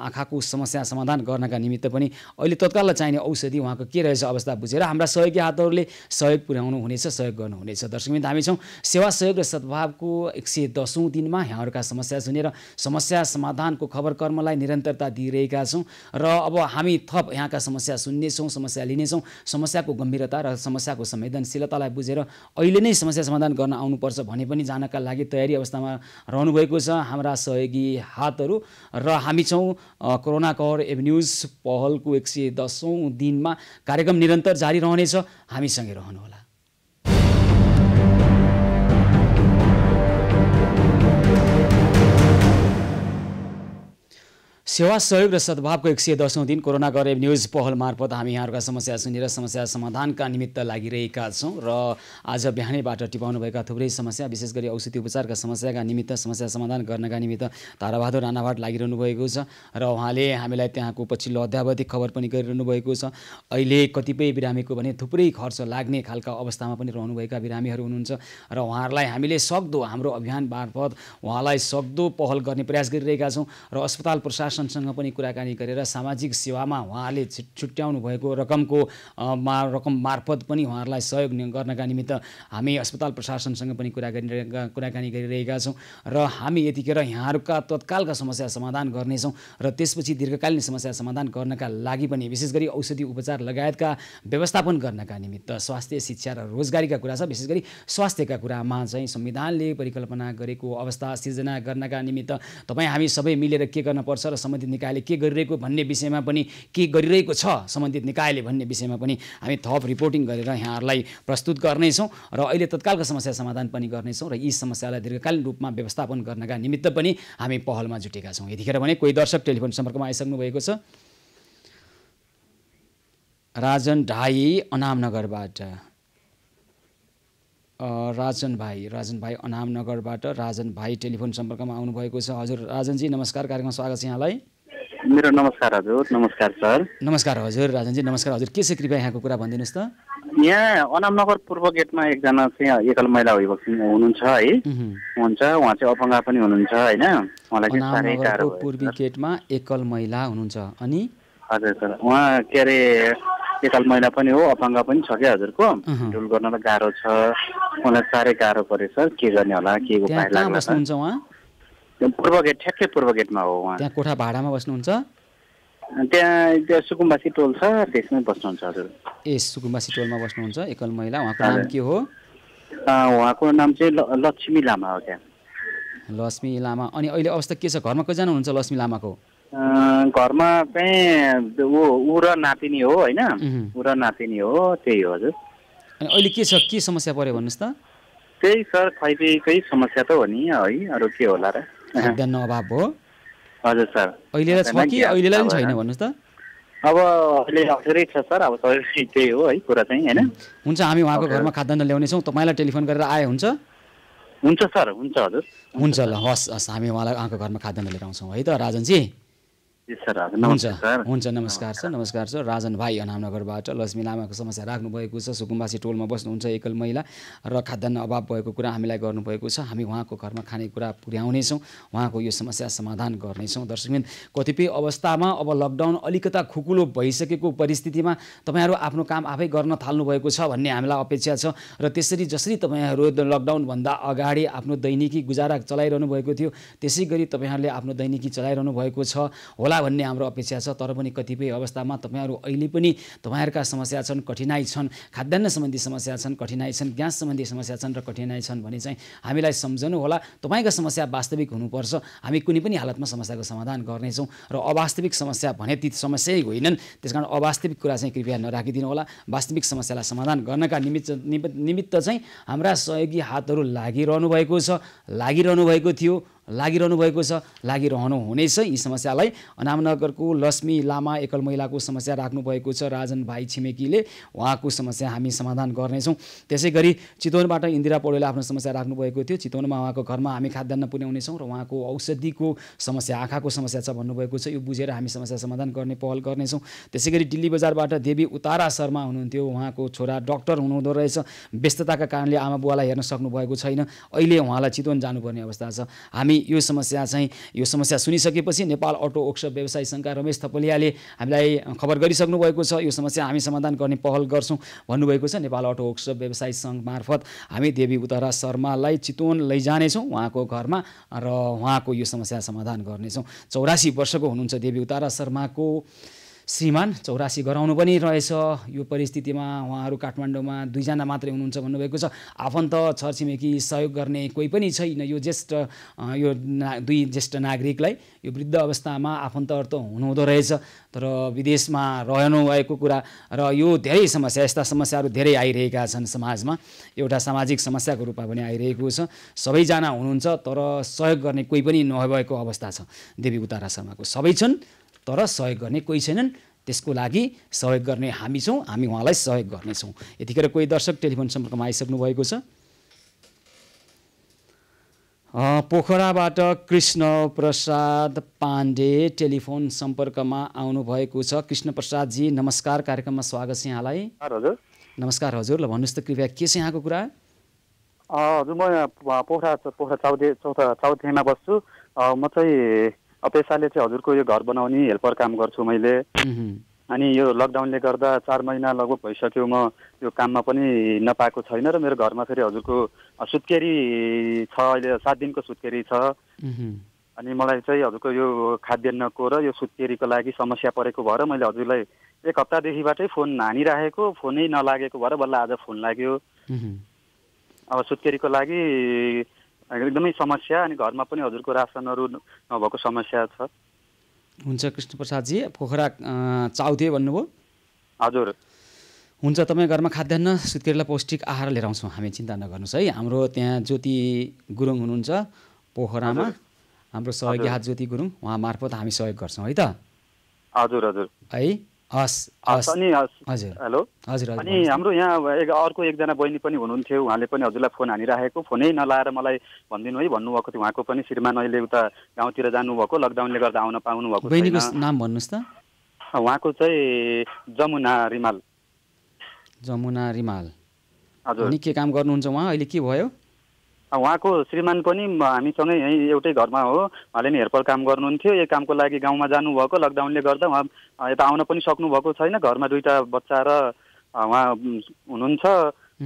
आँखाको समस्या समाधान गर्नका निमित्त पनि अहिले तत्काल चाहिने औषधि उहाँको के रहेछ अवस्था बुझेर हाम्रा सहयोगी हातहरूले सहयोग पुर्याउनु हुनेछ, सहयोग गर्नुहुनेछ। दर्शकवृन्द, हामी छौँ सेवा सहयोग र सद्भावको 110औं दिनमा। यहाँहरूका समस्या सुनेर समस्या समाधानको खबर कर्मलाई निरन्तरता दिइरहेका छौँ र अब हामी थप यहाँका समस्या सुन्नेछौँ, समस्या लिनेछौँ। समस्याको गम्भीरता र समस्याको संवेदनशीलतालाई बुझेर अहिले नै समस्या समाधान गर्न आउनुपर्छ भने पनि जानका लागि तयारी अवस्थामा रहनुभएको छ हाम्रा सहयोगी हातहरू। र हामी छौँ कोरोना कभर एभेन्यूज पहलको 110औं दिनमा। कार्यक्रम निरन्तर जारी रहनेछ, हामीसँगै रहनुहोला। सेवा सहयोग र सद्भावको 110औं दिन कोरोना गरेब न्युज पहल मार्फत हामी यहाँहरूका समस्या सुनेर समस्या समाधानका निमित्त लागिरहेका छौँ। र आज बिहानैबाट टिपाउनुभएका थुप्रै समस्या, विशेष गरी औषधि उपचारका समस्याका निमित्त, समस्या समाधान गर्नका निमित्त ताराबहादुर राणाबाट लागिरहनु भएको छ र उहाँले हामीलाई त्यहाँको पछिल्लो अध्यावधिक खबर पनि गरिरहनु भएको छ। अहिले कतिपय बिरामीको भने थुप्रै खर्च लाग्ने खालका अवस्थामा पनि रहनुभएका बिरामीहरू हुनुहुन्छ र उहाँहरूलाई हामीले सक्दो हाम्रो अभियान मार्फत उहाँलाई सक्दो पहल गर्ने प्रयास गरिरहेका छौँ र अस्पताल प्रशासन सँग पनि कुराकानी गरेर सामाजिक सेवामा उहाँले छुट्याउनु भएको रकम मार्फत पनि उहाँहरूलाई सहयोग गर्नका निमित्त हामी अस्पताल प्रशासनसँग पनि कुराकानी गरिरहेका छौँ र हामी यतिखेर यहाँहरूका तत्कालका समस्या समाधान गर्नेछौँ र त्यसपछि दीर्घकालीन समस्या समाधान गर्नका लागि पनि विशेष गरी औषधि उपचार लगायतका व्यवस्थापन गर्नका निमित्त स्वास्थ्य, शिक्षा र रोजगारीका कुरा छ। विशेष गरी स्वास्थ्यका कुरामा चाहिँ संविधानले परिकल्पना गरेको अवस्था सिर्जना गर्नका निमित्त तपाईँ हामी सबै मिलेर के गर्नुपर्छ र सम्बन्धित निकायले के गरिरहेको भन्ने विषयमा पनि, के गरिरहेको छ सम्बन्धित निकायले भन्ने विषयमा पनि हामी थप रिपोर्टिङ गरेर यहाँहरूलाई प्रस्तुत गर्नेछौँ र अहिले तत्कालका समस्या समाधान पनि गर्नेछौँ र यी समस्यालाई दीर्घकालीन रूपमा व्यवस्थापन गर्नका निमित्त पनि हामी पहलमा जुटेका छौँ। यतिखेर भने कोही दर्शक टेलिफोन सम्पर्कमा आइसक्नु भएको छ। राजन ढाई अनामनगरबाट, राजन भाइ अनामनगरबाट राजन भाइ टेलिफोन सम्पर्कमा आउनुभएको छ। हजुर राजनजी नमस्कार, कार्यक्रममा स्वागत छ यहाँलाई। मेरो नमस्कार हजुर। नमस्कार सर। नमस्कार हजुर राजनजी, नमस्कार हजुर। के छ कृपया यहाँको कुरा भनिदिनुहोस् त। यहाँ अनामनगर पूर्व गेटमा एकजना चाहिँ एकल महिला अभिभावक हुनुहुन्छ है, हुन्छ उहाँ चाहिँ अपाङ्ग पनि हुनुहुन्छ होइन। उहाँलाई चाहिँ साह्रै गाह्रो भयो। पूर्वी गेटमा एकल महिला हुनुहुन्छ अनि हजुर सर, उहाँ के अरे एकल महिला पनि हो, अपाङ्ग पनि छ क्या हजुरको। हिँडुल गर्नलाई गाह्रो छ, उहाँलाई साह्रै गाह्रो पऱ्यो सर। के गर्ने होला, के उपाय लाग्ला सर? पूर्व गेट, ठ्याक्कै पूर्व गेटमा हो उहाँ। त्यहाँ कोठा भाडामा बस्नुहुन्छ? त्यहाँ सुकुम्बासी टोल छ, त्यसमै बस्नुहुन्छ हजुर। ए, सुकुम्बासी टोलमा बस्नुहुन्छ एकल महिला। उहाँको नाम के हो? उहाँको नाम चाहिँ लक्ष्मी लामा हो क्या। लक्ष्मी लामा। अनि अहिले अवस्था के छ, घरमा कतिजना हुनुहुन्छ लक्ष्मी लामाको? घरमा चाहिँ ऊ र नातिनी हो होइन, ऊ र नातिनी हो, त्यही हो हजुर। अनि अहिले के छ, के समस्या पर्यो भन्नुहोस् त? त्यही सर, खैपीकै समस्या त हो नि है, अरू के होला र? खाद्यान्न अभाव हो हजुर सर। अहिले छ कि अहिलेलाई पनि छैन भन्नुहोस् त? अब अहिले अप्ठ्यारै छ सर, अब त्यही हो है कुरा चाहिँ होइन। हुन्छ, हामी उहाँको घरमा खाद्यान्न ल्याउनेछौँ, तपाईँलाई टेलिफोन गरेर आए हुन्छ? हुन्छ सर, हुन्छ हजुर। हुन्छ ल, हस् हामी उहाँलाई उहाँको घरमा खाद्यान्न लिएर आउँछौँ है त राजनजी। हुन्छ, नमस्कार सर। नमस्कार सर। राजन भाइ अनामनगरबाट लक्ष्मी लामाको समस्या राख्नु भएको छ। सुकुम्बासी टोलमा बस्नुहुन्छ एकल महिला र खाद्यान्न अभाव भएको कुरा हामीलाई गर्नुभएको छ। हामी उहाँको घरमा खानेकुरा पुर्याउनेछौँ, उहाँको यो समस्या समाधान गर्नेछौँ। दर्शकबिन, कतिपय अवस्थामा अब लकडाउन अलिकता खुकुलो भइसकेको परिस्थितिमा तपाईँहरू आफ्नो काम आफै गर्न थाल्नु भएको छ भन्ने हामीलाई अपेक्षा छ र त्यसरी जसरी तपाईँहरू लकडाउनभन्दा अगाडि आफ्नो दैनिकी गुजारा चलाइरहनु भएको थियो त्यसै गरी तपाईँहरूले आफ्नो दैनिकी चलाइरहनु भएको छ होला भन्ने हाम्रो अपेक्षा छ। तर पनि कतिपय अवस्थामा तपाईँहरू अहिले पनि तपाईँहरूका समस्या छन्, कठिनाइ छन्, खाद्यान्न सम्बन्धी समस्या छन्, कठिनाइ छन्, ग्यास सम्बन्धी समस्या छन् र कठिनाइ छन् भने चाहिँ हामीलाई सम्झनु होला। तपाईँको समस्या वास्तविक हुनुपर्छ। हामी कुनै पनि हालतमा समस्याको समाधान गर्नेछौँ र अवास्तविक समस्या भने ती समस्यै होइनन्। त्यसकारण अवास्तविक कुरा चाहिँ कृपया नराखिदिनु होला। वास्तविक समस्यालाई समाधान गर्नका निमित्त चाहिँ हाम्रा सहयोगी हातहरू लागिरहनु भएको छ, लागिरहनु भएको थियो, लागिरहनु भएको छ, लागिरहनु हुनेछ। यी समस्यालाई अनामनगरको लक्ष्मी लामा एकल महिलाको समस्या राख्नु भएको छ राजन भाइ छिमेकीले, उहाँको समस्या हामी समाधान गर्नेछौँ। त्यसै गरी चितवनबाट इन्दिरा पौडेलले आफ्नो समस्या राख्नु भएको थियो। चितवनमा उहाँको घरमा हामी खाद्यान्न पुर्याउनेछौँ र उहाँको औषधिको समस्या, आँखाको समस्या छ भन्नुभएको छ। यो बुझेर हामी समस्या समाधान गर्ने पहल गर्नेछौँ। त्यसै गरी दिल्ली बजारबाट देवी उतारा शर्मा हुनुहुन्थ्यो, उहाँको छोरा डक्टर हुनुहुँदो रहेछ, व्यस्तताका कारणले आमा बुवालाई हेर्न सक्नुभएको छैन, अहिले उहाँलाई चितवन जानुपर्ने अवस्था छ। हामी यो समस्या सुनिसकेपछि नेपाल अटो वर्कसप व्यवसायी सङ्घका रमेश थपलियाले हामीलाई खबर गरिसक्नु भएको छ। यो समस्या हामी समाधान गर्ने पहल गर्छौँ भन्नुभएको छ। नेपाल अटो वर्कसप व्यवसायी सङ्घ मार्फत हामी देवी उतारा शर्मालाई चितवन लैजानेछौँ उहाँको घरमा र उहाँको यो समस्या समाधान गर्नेछौँ। 84 वर्षको हुनुहुन्छ देवी उतारा शर्माको श्रीमान, 84 गराउनु पनि रहेछ। यो परिस्थितिमा उहाँहरू काठमाडौँमा 2 जना मात्रै हुनुहुन्छ भन्नुभएको छ। आफन्त छरछिमेकी सहयोग गर्ने कोही पनि छैन। यो दुई ज्येष्ठ नागरिकलाई यो वृद्ध अवस्थामा आफन्तहरू त हुनुहुँदो रहेछ, तर विदेशमा रहनु भएको कुरा र यो धेरै समस्या, यस्ता समस्याहरू धेरै आइरहेका छन् समाजमा। एउटा सामाजिक समस्याको रूपमा पनि आइरहेको छ। सबैजना हुनुहुन्छ तर सहयोग गर्ने कोही पनि नभएको अवस्था छ। देवी उतारा शर्माको सबै छन् तर सहयोग गर्ने कोही छैनन्। त्यसको लागि सहयोग गर्ने हामी छौँ, हामी उहाँलाई सहयोग गर्नेछौँ। यतिखेर कोही दर्शक टेलिफोन सम्पर्कमा आइसक्नु भएको छ। पोखराबाट कृष्ण प्रसाद पाण्डे टेलिफोन सम्पर्कमा आउनुभएको छ। कृष्ण प्रसादजी नमस्कार, कार्यक्रममा स्वागत छ यहाँलाई। हजुर नमस्कार हजुर, ल भन्नुहोस् त कृपया के छ यहाँको कुरा? हजुर म पोखरा चौथेमा बस्छु। म चाहिँ पेसाले चाहिँ हजुरको यो घर बनाउने हेल्पर काम गर्छु मैले। अनि यो लकडाउनले गर्दा 4 महिना लगभग भइसक्यो म यो काममा पनि नपाएको छैन र मेरो घरमा फेरि हजुरको सुत्केरी छ, अहिले 7 दिनको सुत्केरी छ। अनि मलाई चाहिँ हजुरको यो खाद्यान्नको र यो सुत्केरीको लागि समस्या परेको भएर मैले हजुरलाई 1 हप्तादेखिबाटै फोन हानिराखेको, फोनै नलागेको भएर बल्ल आज फोन लाग्यो। अब सुत्केरीको लागि एकदमै समस्या, अनि घरमा पनि हजुरको रासनहरू नभएको समस्या छ। हुन्छ कृष्ण प्रसादजी, पोखरा चाउथे भन्नुभयो? हजुर हुन्छ, तपाईँ घरमा खाद्यान्न सुत्केरीलाई पौष्टिक आहार लिएर आउँछौँ हामी, चिन्ता नगर्नुहोस् है। हाम्रो त्यहाँ ज्योति गुरुङ हुनुहुन्छ पोखरामा, हाम्रो सहयोगी हात ज्योति गुरुङ, उहाँ मार्फत हामी सहयोग गर्छौँ है त? हजुर हजुर है, हस् अनि हजुर हेलो हजुर। अनि हाम्रो यहाँ अर्को एकजना बहिनी पनि हुनुहुन्थ्यो, उहाँले पनि हजुरलाई फोन हानिराखेको, फोनै नलाएर मलाई भनिदिनु है भन्नुभएको थियो। उहाँको पनि श्रीमान अहिले उता गाउँतिर जानुभएको, लकडाउनले गर्दा आउन पाउनु भएको छैन। बहिनीको नाम भन्नुहोस् त? उहाँको चाहिँ जमुना रिमाल। जमुना रिमाल, हजुर। अनि के काम गर्नुहुन्छ उहाँ, अहिले के भयो? उहाँको श्रीमान पनि हामीसँगै यहीँ एउटै घरमा हो, उहाँले नि हेल्पर काम गर्नुहुन्थ्यो। यो कामको लागि गाउँमा जानुभएको, लकडाउनले गर्दा उहाँ यता आउन पनि सक्नुभएको छैन। घरमा 2टा बच्चा र उहाँ हुनुहुन्छ।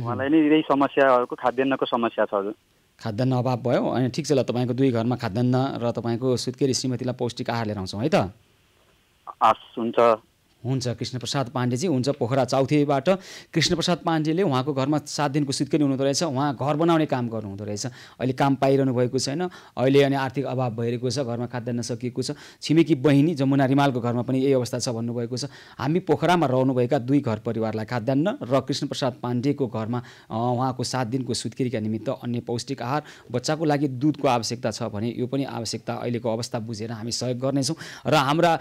उहाँलाई नि यही समस्याहरूको खाद्यान्नको समस्या छ हजुर। खाद्यान्न अभाव भयो, अनि ठिक छ, ल तपाईँको 2 घरमा खाद्यान्न र तपाईँको सुत्केरी श्रीमतीलाई पौष्टिक आहार लिएर आउँछौँ है त? हुन्छ हुन्छ कृष्ण प्रसाद पाण्डेजी, हुन्छ पोखरा चाउथेबाट कृष्ण प्रसाद पाण्डेले उहाँको घरमा 7 दिनको सुत्केरी हुनुहुँदो रहेछ। उहाँ घर बनाउने काम गर्नुहुँदो रहेछ, अहिले काम पाइरहनु भएको छैन, अहिले अनि आर्थिक अभाव भइरहेको छ, घरमा खाद्यान्न सकिएको छ। छिमेकी बहिनी जमुना रिमालको घरमा पनि यही अवस्था छ भन्नुभएको छ। हामी पोखरामा रहनुभएका 2 घर परिवारलाई खाद्यान्न र कृष्ण प्रसाद पाण्डेको घरमा उहाँको 7 दिनको सुत्केरीका निमित्त अन्य पौष्टिक आहार, बच्चाको लागि दुधको आवश्यकता छ भने यो पनि आवश्यकता अहिलेको अवस्था बुझेर हामी सहयोग गर्नेछौँ। र हाम्रा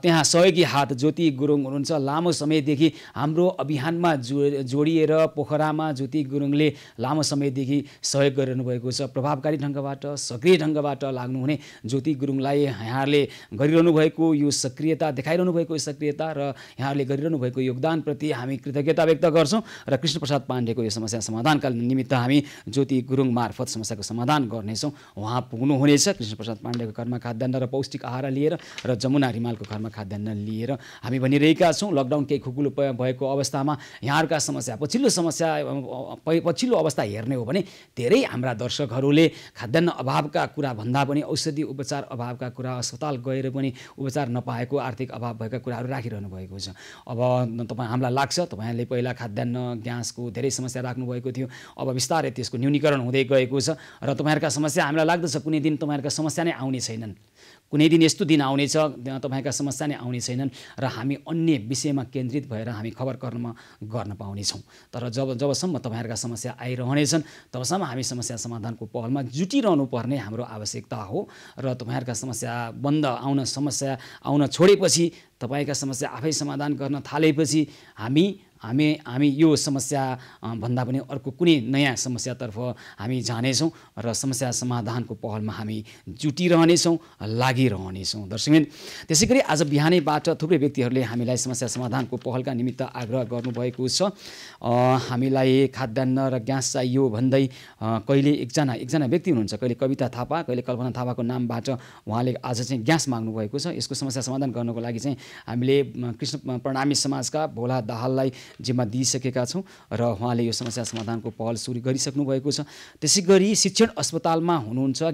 त्यहाँ सहयोगी हात ज्योति गुरुङ हुनुहुन्छ, लामो समयदेखि हाम्रो अभियानमा जोडिएर पोखरामा ज्योति गुरुङले लामो समयदेखि सहयोग गरिरहनु भएको छ। प्रभावकारी ढङ्गबाट, सक्रिय ढङ्गबाट लाग्नुहुने ज्योति गुरुङलाई यहाँहरूले गरिरहनु भएको यो सक्रियता, देखाइरहनु भएको सक्रियता र यहाँहरूले गरिरहनु भएको योगदानप्रति हामी कृतज्ञता व्यक्त गर्छौँ। र कृष्ण प्रसाद पाण्डेको यो समस्या समाधानका निमित्त हामी ज्योति गुरुङ मार्फत समस्याको समाधान गर्नेछौँ। उहाँ पुग्नुहुनेछ कृष्ण प्रसाद पाण्डेको घरमा खाद्यान्न र पौष्टिक आहार लिएर र जमुना रिमालको घरमा खाद्यान्न लिएर। हामी भनिरहेको भइरहेका छौँ। लकडाउन केही खुकुलो भएको अवस्थामा यहाँहरूका समस्या पछिल्लो अवस्था हेर्ने हो भने धेरै हाम्रा दर्शकहरूले खाद्यान्न अभावका कुरा भन्दा पनि औषधि उपचार अभावका कुरा, अस्पताल गएर पनि उपचार नपाएको, आर्थिक अभाव भएका कुराहरू राखिरहनु भएको छ। अब हामीलाई लाग्छ तपाईँहरूले पहिला खाद्यान्न ग्यासको धेरै समस्या राख्नुभएको थियो, अब बिस्तारै त्यसको न्यूनीकरण हुँदै गएको छ र तपाईँहरूका समस्या हामीलाई लाग्दछ कुनै दिन तपाईँहरूका समस्या नै आउने छैनन्। कुनै दिन यस्तो दिन आउनेछ तपाईँका समस्या नै आउने छैनन् र हामी अन्य विषयमा केन्द्रित भएर हामी खबर गर्न पाउनेछौँ। तर जबसम्म तपाईँहरूका समस्या आइरहनेछन् तबसम्म हामी समस्या समाधानको पहलमा जुटिरहनु पर्ने हाम्रो आवश्यकता हो र तपाईँहरूका समस्या आउन छोडेपछि, तपाईँका समस्या आफै समाधान गर्न थालेपछि हामी यो समस्या भन्दा पनि अर्को कुनै नयाँ समस्यातर्फ हामी जानेछौँ र समस्या समाधानको पहलमा हामी जुटिरहनेछौँ, लागिरहनेछौँ। दर्शकबिन, त्यसै गरी आज बिहानैबाट थुप्रै व्यक्तिहरूले हामीलाई समस्या समाधानको पहलका निमित्त आग्रह गर्नुभएको छ। हामीलाई खाद्यान्न र ग्यास चाहियो भन्दै कहिले एकजना व्यक्ति हुनुहुन्छ, कहिले कविता थापा, कहिले कल्पना थापाको नामबाट उहाँले आज चाहिँ ग्यास माग्नुभएको छ। यसको समस्या समाधान गर्नको लागि चाहिँ हामीले कृष्ण प्रणामी समाजका भोला दाहाललाई जिम्मा दिइसकेका छौँ र उहाँले यो समस्या समाधानको पहल सुरु गरिसक्नु भएको छ। त्यसै गरी शिक्षण अस्पतालमा हुनुहुन्छ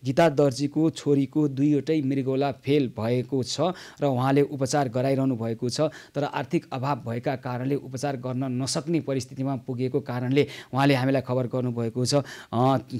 गीता दर्जीको छोरीको 2वटै मृगौला फेल भएको छ र उहाँले उपचार गराइरहनु भएको छ, तर आर्थिक अभाव भएका कारणले उपचार गर्न नसक्ने परिस्थितिमा पुगेको कारणले उहाँले हामीलाई खबर गर्नुभएको छ,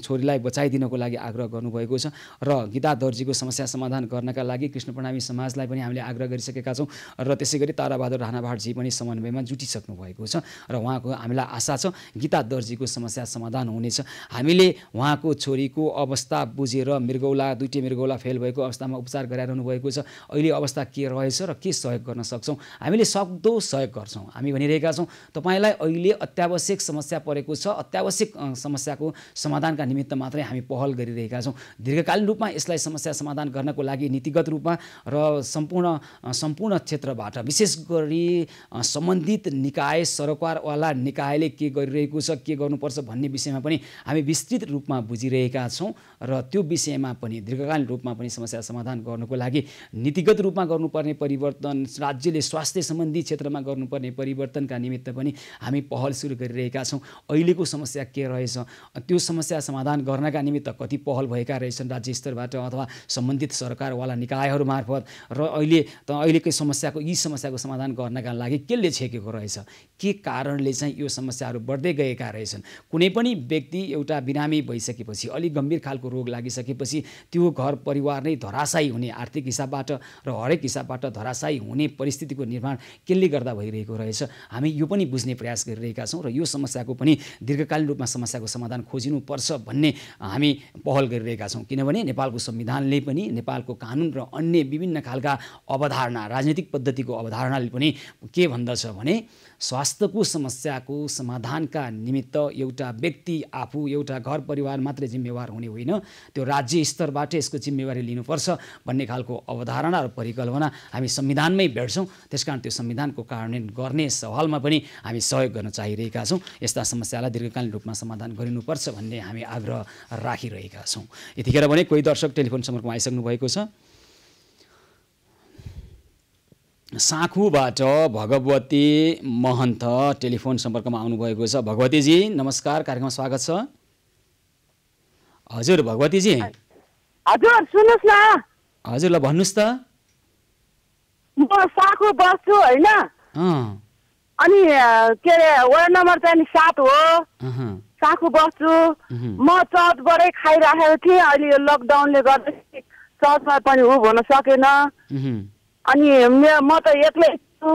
छोरीलाई बचाइदिनको लागि आग्रह गर्नुभएको छ र गीता दर्जीको समस्या समाधान गर्नका लागि कृष्ण प्रणामी समाजलाई पनि हामीले आग्रह गरिसकेका छौँ र त्यसै गरी ताराबहादुर राणाभाटजी पनि समन्वयमा जुटिसक्नु भएको छ र उहाँको हामीलाई आशा छ गीता दर्जीको समस्या समाधान हुनेछ। हामीले उहाँको छोरीको अवस्था बुझेर मृगौला 2टी मृगौला फेल भएको अवस्थामा उपचार गराइरहनु भएको छ। अहिले अवस्था के रहेछ र के सहयोग गर्न सक्छौँ, हामीले सक्दो सहयोग गर्छौँ। हामी भनिरहेका छौँ तपाईँलाई अहिले अत्यावश्यक समस्या परेको छ, अत्यावश्यक समस्याको समाधानका निमित्त मात्रै हामी पहल गरिरहेका छौँ। दीर्घकालीन रूपमा यसलाई समस्या समाधान गर्नको लागि नीतिगत रूपमा र सम्पूर्ण क्षेत्रबाट विशेष गरी सम्बन्धित निकाय, सरकारवाला निकायले के गरिरहेको छ, के गर्नुपर्छ भन्ने विषयमा पनि हामी विस्तृत रूपमा बुझिरहेका छौँ र त्यो विषयमा पनि दीर्घकालीन रूपमा पनि समस्या समाधान गर्नको लागि नीतिगत रूपमा गर्नुपर्ने परिवर्तन, राज्यले स्वास्थ्य सम्बन्धी क्षेत्रमा गर्नुपर्ने परिवर्तनका निमित्त पनि हामी पहल सुरु गरिरहेका छौँ। अहिलेको समस्या के रहेछ, त्यो समस्या समाधान गर्नका निमित्त कति पहल भएका रहेछन् राज्य स्तरबाट अथवा सम्बन्धित सरकारवाला निकायहरू मार्फत र अहिलेकै यी समस्याको समाधान गर्नका लागि केले छेकेको रहेछ, के कारणले चाहिँ यो समस्याहरू बढ्दै गएका रहेछन्। कुनै पनि व्यक्ति एउटा बिरामी भइसकेपछि, अलिक गम्भीर खालको रोग लागिसकेपछि त्यो घर परिवार नै धराशायी हुने, आर्थिक हिसाबबाट र हरेक हिसाबबाट धराशायी हुने परिस्थितिको निर्माण केले गर्दा भइरहेको रहेछ। हामी यो पनि बुझ्ने प्रयास गरिरहेका छौँ र यो समस्याको पनि दीर्घकालीन रूपमा समस्याको समाधान खोजिनुपर्छ भन्ने हामी पहल गरिरहेका छौँ। किनभने नेपालको संविधानले पनि, नेपालको कानुन र अन्य विभिन्न खालका अवधारणा, राजनीतिक पद्धतिको अवधारणाले पनि के भन्दछ भने स्वास्थ्यको समस्याको समाधानका निमित्त एउटा व्यक्ति आफू, एउटा घर परिवार मात्रै जिम्मेवार हुने होइन, त्यो राज्य स्तरबाट यसको जिम्मेवारी लिनुपर्छ भन्ने खालको अवधारणा र परिकल्पना हामी संविधानमै भेट्छौँ। त्यसकारण त्यो संविधानको कार्यान्वयन गर्ने सवालमा पनि हामी सहयोग गर्न चाहिरहेका छौँ। यस्ता समस्यालाई दीर्घकालीन रूपमा समाधान गरिनुपर्छ भन्ने हामी आग्रह राखिरहेका छौँ। यतिखेर भने कोही दर्शक टेलिफोन सम्पर्कमा आइसक्नु भएको छ। साँखुबाट भगवती महन्त टेलिफोन सम्पर्कमा आउनुभएको छ। भगवतीजी नमस्कार, कार्यक्रममा स्वागत छ। हजुर भगवतीजी। हजुर सुन्नुहोस् न। हजुर ल भन्नुहोस् त। म साँखु बस्छु होइन, अनि के अरे वडा नम्बर चाहिँ 7 हो, साँखु बस्छु। म चर्चबाटै खाइराखेको थिएँ, अहिले यो लकडाउनले गर्दा चर्चमा पनि हुन सकेन। अनि म त एक्लै छु,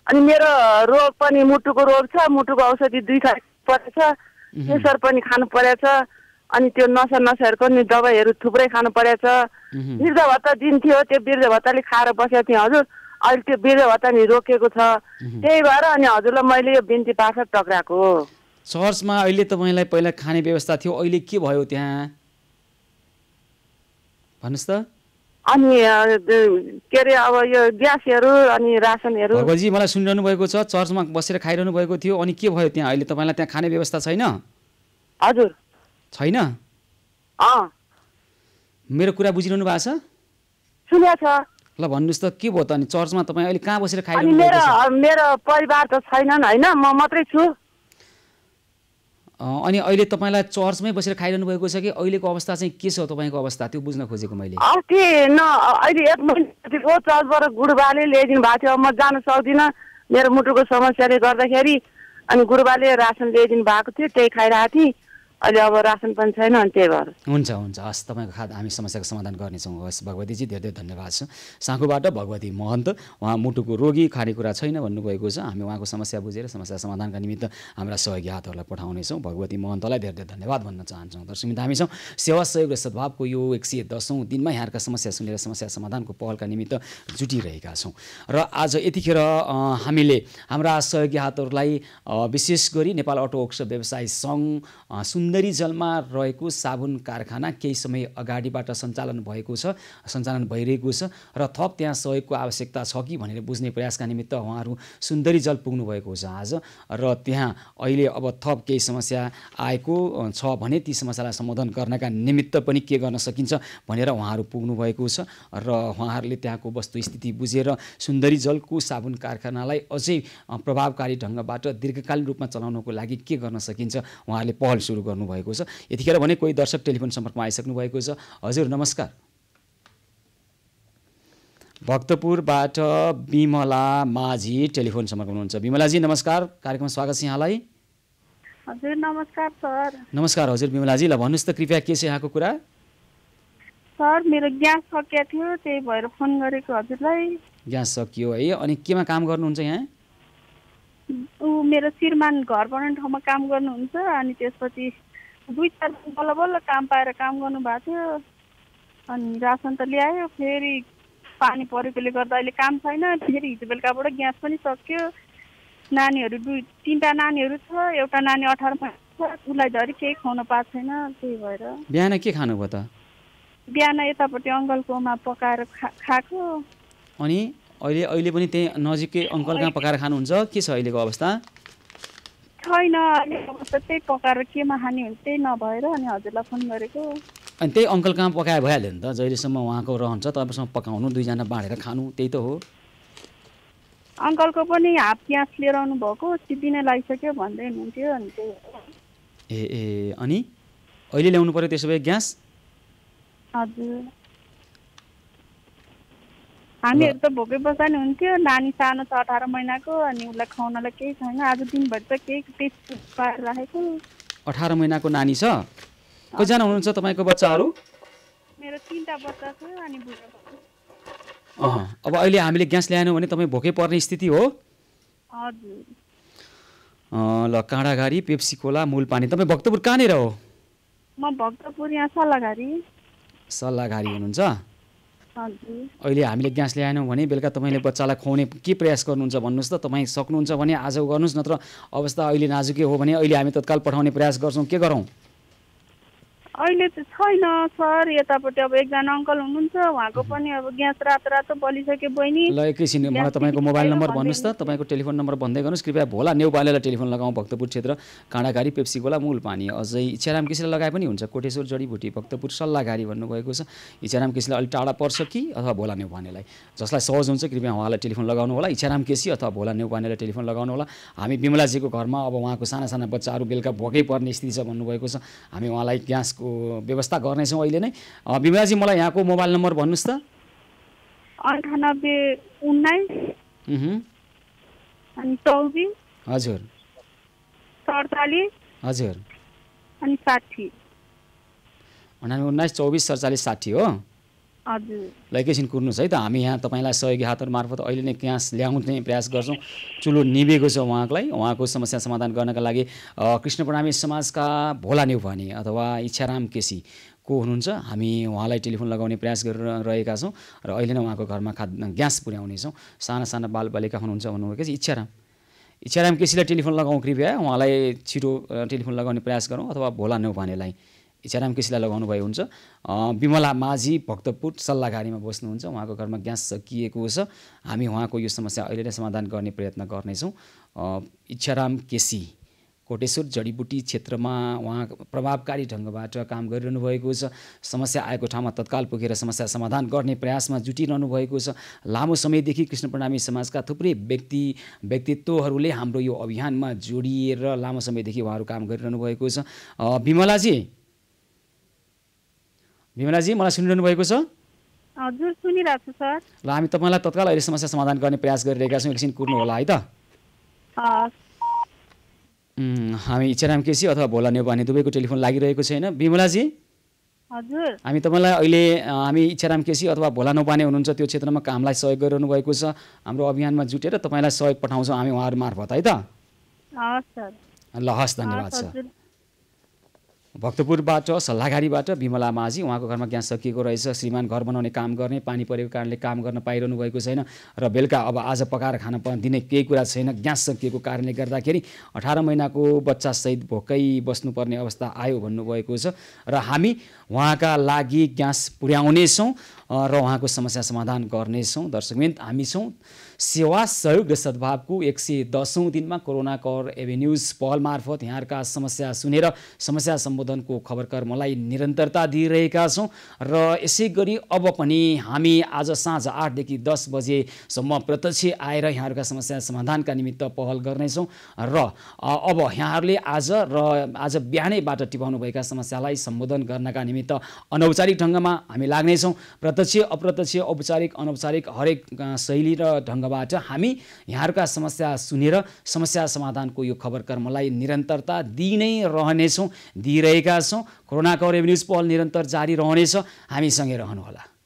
अनि मेरो रोग पनि मुटुको रोग छ, मुटुको औषधि 2 खानु परेछ, प्रेसर पनि खानु परेछ, अनि त्यो नसाहरूको नि दबाईहरू थुप्रै खानु परेछ। वृद्ध भत्ता दिन्थ्यो, त्यो वृद्ध भत्ताले खाएर बसेको थिएँ हजुर। अहिले त्यो वृद्ध भत्ता नि रोकेको छ, त्यही भएर अनि हजुरलाई मैले यो बिन्ती पार्छ टक्राएको। चर्चमा अहिले तपाईँलाई पहिला खाने व्यवस्था थियो, अहिले के भयो त्यहाँ भन्नुहोस् त। अनि के अरे अब यो ग्यासहरू अनि रासनहरू। भगवतीजी मलाई सुनिरहनु भएको छ, चर्चमा बसेर खाइरहनु भएको थियो, अनि के भयो त्यहाँ अहिले तपाईँलाई त्यहाँ खाने व्यवस्था छैन? हजुर छैन। मेरो कुरा बुझिरहनु भएको छ? सुनेको छ। ल भन्नुहोस् त के भयो त? अनि चर्चमा तपाईँ अहिले कहाँ बसेर अनि खाइरहनु भएको छ? मेरो परिवार त छैनन् होइन, म मात्रै छु। अनि अहिले तपाईँलाई चर्चमै बसेर खाइरहनु भएको छ कि अहिलेको अवस्था चाहिँ के छ तपाईँको अवस्था, त्यो बुझ्न खोजेको मैले। अस्ति अहिले 1 महिनादेखिको चर्चबाट गुरुबाले ल्याइदिनु भएको थियो, म जान सक्दिनँ मेरो मुटुको समस्याले गर्दाखेरि। अनि गुरुबाले रासन ल्याइदिनु भएको थियो, त्यही खाइरहेको थिएँ। अहिले अब रासन पनि छैन, अनि त्यही भएर। हुन्छ हुन्छ, हस् तपाईँको हामी समस्याको समाधान गर्नेछौँ। हस् भगवतीजी, धेरै धेरै धन्यवाद छ। साँखुबाट भगवती महन्त, उहाँ मुटुको रोगी, खानेकुरा छैन भन्नुभएको छ। हामी उहाँको समस्या बुझेर समस्या समाधानका निमित्त हाम्रा सहयोगी हातहरूलाई पठाउनेछौँ। भगवती महन्तलाई धेरै धेरै धन्यवाद भन्न चाहन्छौँ। दर्शकमित्र, हामी छौँ सेवा सहयोग र सद्भावको यो 110औं दिनमा यहाँका समस्या सुनेर समस्या समाधानको पहलका निमित्त जुटिरहेका छौँ। र आज यतिखेर हामीले हाम्रा सहयोगी हातहरूलाई विशेष गरी नेपाल अटो वर्कसप व्यवसाय सङ्घ सुन्दरी जलमा रहेको साबुन कारखाना केही समय अगाडिबाट सञ्चालन भइरहेको छ र थप त्यहाँ सहयोगको आवश्यकता छ कि भनेर बुझ्ने प्रयासका निमित्त उहाँहरू सुन्दरी जल पुग्नु भएको छ आज। र त्यहाँ अहिले अब थप केही समस्या आएको छ भने ती समस्यालाई सम्बोधन गर्नका निमित्त पनि के गर्न सकिन्छ भनेर उहाँहरू पुग्नु भएको छ। र उहाँहरूले त्यहाँको वस्तुस्थिति बुझेर सुन्दरी जलको साबुन कारखानालाई अझै प्रभावकारी ढङ्गबाट दीर्घकालीन रूपमा चलाउनको लागि के गर्न सकिन्छ उहाँहरूले पहल सुरु गर्नुभएको छ। यतिखेर भने कोही दर्शक टेलिफोन सम्पर्कमा आइसक्नु भएको छ। हजुर नमस्कार। भक्तपुरबाट बिमला माझी टेलिफोन सम्पर्कमा हुनुहुन्छ। बिमलाजी नमस्कार, कार्यक्रममा स्वागत छ यहाँलाई। हजुर नमस्कार सर। नमस्कार हजुर बिमलाजी, ल भन्नुहोस् त कृपया के छ यहाँको कुरा? सर मेरो ग्यास सकिएको थियो, त्यही भएर फोन गरेको हजुरलाई। ग्यास सकियो है, अनि केमा काम गर्नुहुन्छ यहाँ? मेरो श्रीमान घर बनाउने ठाउँमा काम गर्नुहुन्छ, अनि त्यसपछि 2-4 दिन बल्ल बल्ल काम पाएर काम गर्नु भएको थियो। अनि रासन त ल्यायो, फेरि पानी परेकोले गर्दा अहिले काम छैन। फेरि हिजो बेलुकाबाट ग्यास पनि सक्यो। नानीहरू 2-3टा नानीहरू छ, एउटा नानी 18 महिना छ, उसलाई धरि केही खुवाउन पाएको छैन। त्यही भएर बिहान के खानुभयो त? बिहान यतापट्टि अङ्कलकोमा पकाएर खाएको। अनि अहिले पनि त्यही नजिकै अङ्कल कहाँ पकाएर खानुहुन्छ? के छ अहिलेको अवस्था? छैन, अहिलेको अवस्था त्यही पकाएर केमा खाने हुन्छ त्यही नभएर अनि हजुरलाई फोन गरेको। अनि त्यही अङ्कल कहाँ पकाए भइहाल्यो नि त, जहिलेसम्म उहाँको रहन्छ तपाईँसँग पकाउनु, 2जना बाँडेर खानु, त्यही त हो। अङ्कलको पनि हाफ ग्यास लिएर आउनु भएको, सिद्धिनै लागिसक्यो भन्दै हुनुहुन्थ्यो। अनि ए अनि अहिले ल्याउनु पर्यो त्यसो भए ग्यास? हजुर, हामीहरू त भोकै बस्दा नि हुन्थ्यो। नानी सानो छ 18 महिनाको, अनि उसलाई खुवाउनलाई केही छैन। आज दिनभरि त केही टेस्ट पाएर राखेको। 18 महिनाको नानी छ? कतिजना हुनुहुन्छ तपाईँको बच्चाहरू? मेरो 3टा बच्चा छ अनि बुढा। अब अहिले हामीले ग्यास ल्याएनौँ भने तपाईँ भोकै पर्ने स्थिति हो? हजुर। ल काँडाघारी, पेप्सी कोला, मूल पानी। तपाईँ भक्तपुर कहाँनिर हो? म भक्तपुर यहाँ सल्लाघारी हुनुहुन्छ? हजुर। अहिले हामीले ग्यास ल्याएनौँ भने बेलुका तपाईँले बच्चालाई खुवाउने के प्रयास गर्नुहुन्छ भन्नुहोस् त? तपाईँ सक्नुहुन्छ भने आज गर्नुहोस्, नत्र अवस्था अहिले नाजुकै हो भने अहिले हामी तत्काल पठाउने प्रयास गर्छौँ। के गरौँ? अहिले त छैन सर, यतापट्टि अब एकजना अङ्कल हुनुहुन्छ, उहाँको पनि अब ग्यास रातो बलिसक्यो बहिनी। ल एकैछिन मलाई तपाईँको मोबाइल नम्बर भन्नुहोस् त, तपाईँको टेलिफोन नम्बर भन्दै गर्नुहोस् कृपया। भोला नेउपानेलाई टेलिफोन लगाउँ, भक्तपुर क्षेत्र, काँडाघारी, पेप्सी कोला, मूल पानी, अझै इच्छाराम केसीलाई लगाए पनि हुन्छ। कोटेश्वर जडीबुटी, भक्तपुर सल्लाघारी भन्नुभएको छ। इच्छाराम केसीलाई अलिक टाढा पर्छ कि अथवा भोला नेउपानेलाई, जसलाई सहज हुन्छ कृपया उहाँलाई टेलिफोन लगाउनु होला। इच्छाराम केसी अथवा भोला नेउपानेलाई टेलिफोन लगाउनु होला। हामी बिमलाजीको घरमा अब उहाँको साना बच्चाहरू बेलुका भोकै पर्ने स्थिति छ भन्नुभएको छ। हामी उहाँलाई ग्यासको व्यवस्था गर्नेछौँ अहिले नै। बिमलाजी मलाई यहाँको मोबाइल नम्बर भन्नुहोस् त। 9819 अनि 24 हजुर 47 हजुर अनि 60। 9819 24 47 60 हो? हजुर। ल एकैछिन कुर्नुहोस् है त, हामी यहाँ तपाईँलाई सहयोगी हातहरू मार्फत अहिले नै ग्यास ल्याउने प्रयास गर्छौँ। चुलो निभेको छ उहाँको समस्या समाधान गर्नका लागि कृष्ण प्रणामी समाजका भोला नेउपाने अथवा इच्छाराम केसी को हुनुहुन्छ, हामी उहाँलाई टेलिफोन लगाउने प्रयास गरिरहेका छौँ र अहिले नै उहाँको घरमा ग्यास पुर्याउनेछौँ। साना बालबालिका हुनुहुन्छ भन्नुभएको छ। इच्छाराम केसीलाई टेलिफोन लगाउँ कृपया, उहाँलाई छिटो टेलिफोन लगाउने प्रयास गरौँ, अथवा भोला नेउपानेलाई इच्छाराम केसीलाई लगाउनु भयो हुन्छ। बिमला माझी भक्तपुर सल्लाघारीमा बस्नुहुन्छ, उहाँको घरमा ग्यास सकिएको छ। हामी उहाँको यो समस्या अहिले नै समाधान गर्ने प्रयत्न गर्नेछौँ। इच्छाराम केसी कोटेश्वर जडीबुटी क्षेत्रमा उहाँ प्रभावकारी ढङ्गबाट काम गरिरहनु भएको छ। समस्या आएको ठाउँमा तत्काल पुगेर समस्या समाधान गर्ने प्रयासमा जुटिरहनु भएको छ। लामो समयदेखि कृष्ण प्रणामी समाजका थुप्रै व्यक्तित्वहरूले हाम्रो यो अभियानमा जोडिएर लामो समयदेखि उहाँहरू काम गरिरहनु भएको छ। विमलाजी मलाई सुनिरहनु भएको छ? हजुर, सुनिरहेको छु सर। ल, हामी तपाईँलाई तत्काल अहिले समस्या समाधान गर्ने प्रयास गरिरहेका छौँ। एकछिन कुर्नु होला है त। हामी इच्छाराम केसी अथवा भोला नेवानी दुवैको टेलिफोन लागिरहेको छैन। विमलाजी, हजुर, हामी तपाईँलाई अहिले हामी इच्छाराम केसी अथवा भोला नौपाने हुनुहुन्छ त्यो क्षेत्रमा कामलाई सहयोग गरिरहनु भएको छ। हाम्रो अभियानमा जुटेर तपाईँलाई सहयोग पठाउँछौँ हामी उहाँहरू मार्फत है त। ल, हस्, धन्यवाद सर। भक्तपुरबाट सल्लाहघारीबाट विमला माझी, उहाँको घरमा ग्यास सकिएको रहेछ। श्रीमान घर बनाउने काम गर्ने, पानी परेको कारणले काम गर्न पाइरहनु भएको छैन र बेलुका अब आज पकाएर खान दिने केही कुरा छैन। ग्यास सकिएको कारणले गर्दाखेरि 18 महिनाको बच्चासहित भोकै बस्नुपर्ने अवस्था आयो भन्नुभएको छ र हामी उहाँका लागि ग्यास पुर्याउनेछौँ र उहाँको समस्या समाधान गर्नेछौँ। दर्शकवृन्द, हामी छौँ सेवा सहयोग र सद्भावको 110औं दिनमा कोरोना कर एभेन्यूज पहल मार्फत यहाँहरूका समस्या सुनेर समस्या सम्बोधनको खबरकर्मलाई निरन्तरता दिइरहेका छौँ र यसै गरी अब पनि हामी आज साँझ 8 देखि 10 बजेसम्म प्रत्यक्ष आएर यहाँहरूका समस्या समाधानका निमित्त पहल गर्नेछौँ र अब यहाँहरूले आज बिहानैबाट टिपाउनुभएका समस्यालाई सम्बोधन गर्नका निमित्त अनौपचारिक ढङ्गमा हामी लाग्नेछौँ। प्रत्यक्ष, अप्रत्यक्ष, औपचारिक, अनौपचारिक हरेक शैली र ढङ्गबाट हामी यहाँहरूका समस्या सुनेर समस्या समाधानको यो खबरकर्मलाई निरन्तरता दिइ नै रहनेछौँ, दिइरहेका छौँ। कोरोना कर एभेन्यूज पहल निरन्तर जारी रहनेछ। हामीसँगै रहनुहोला।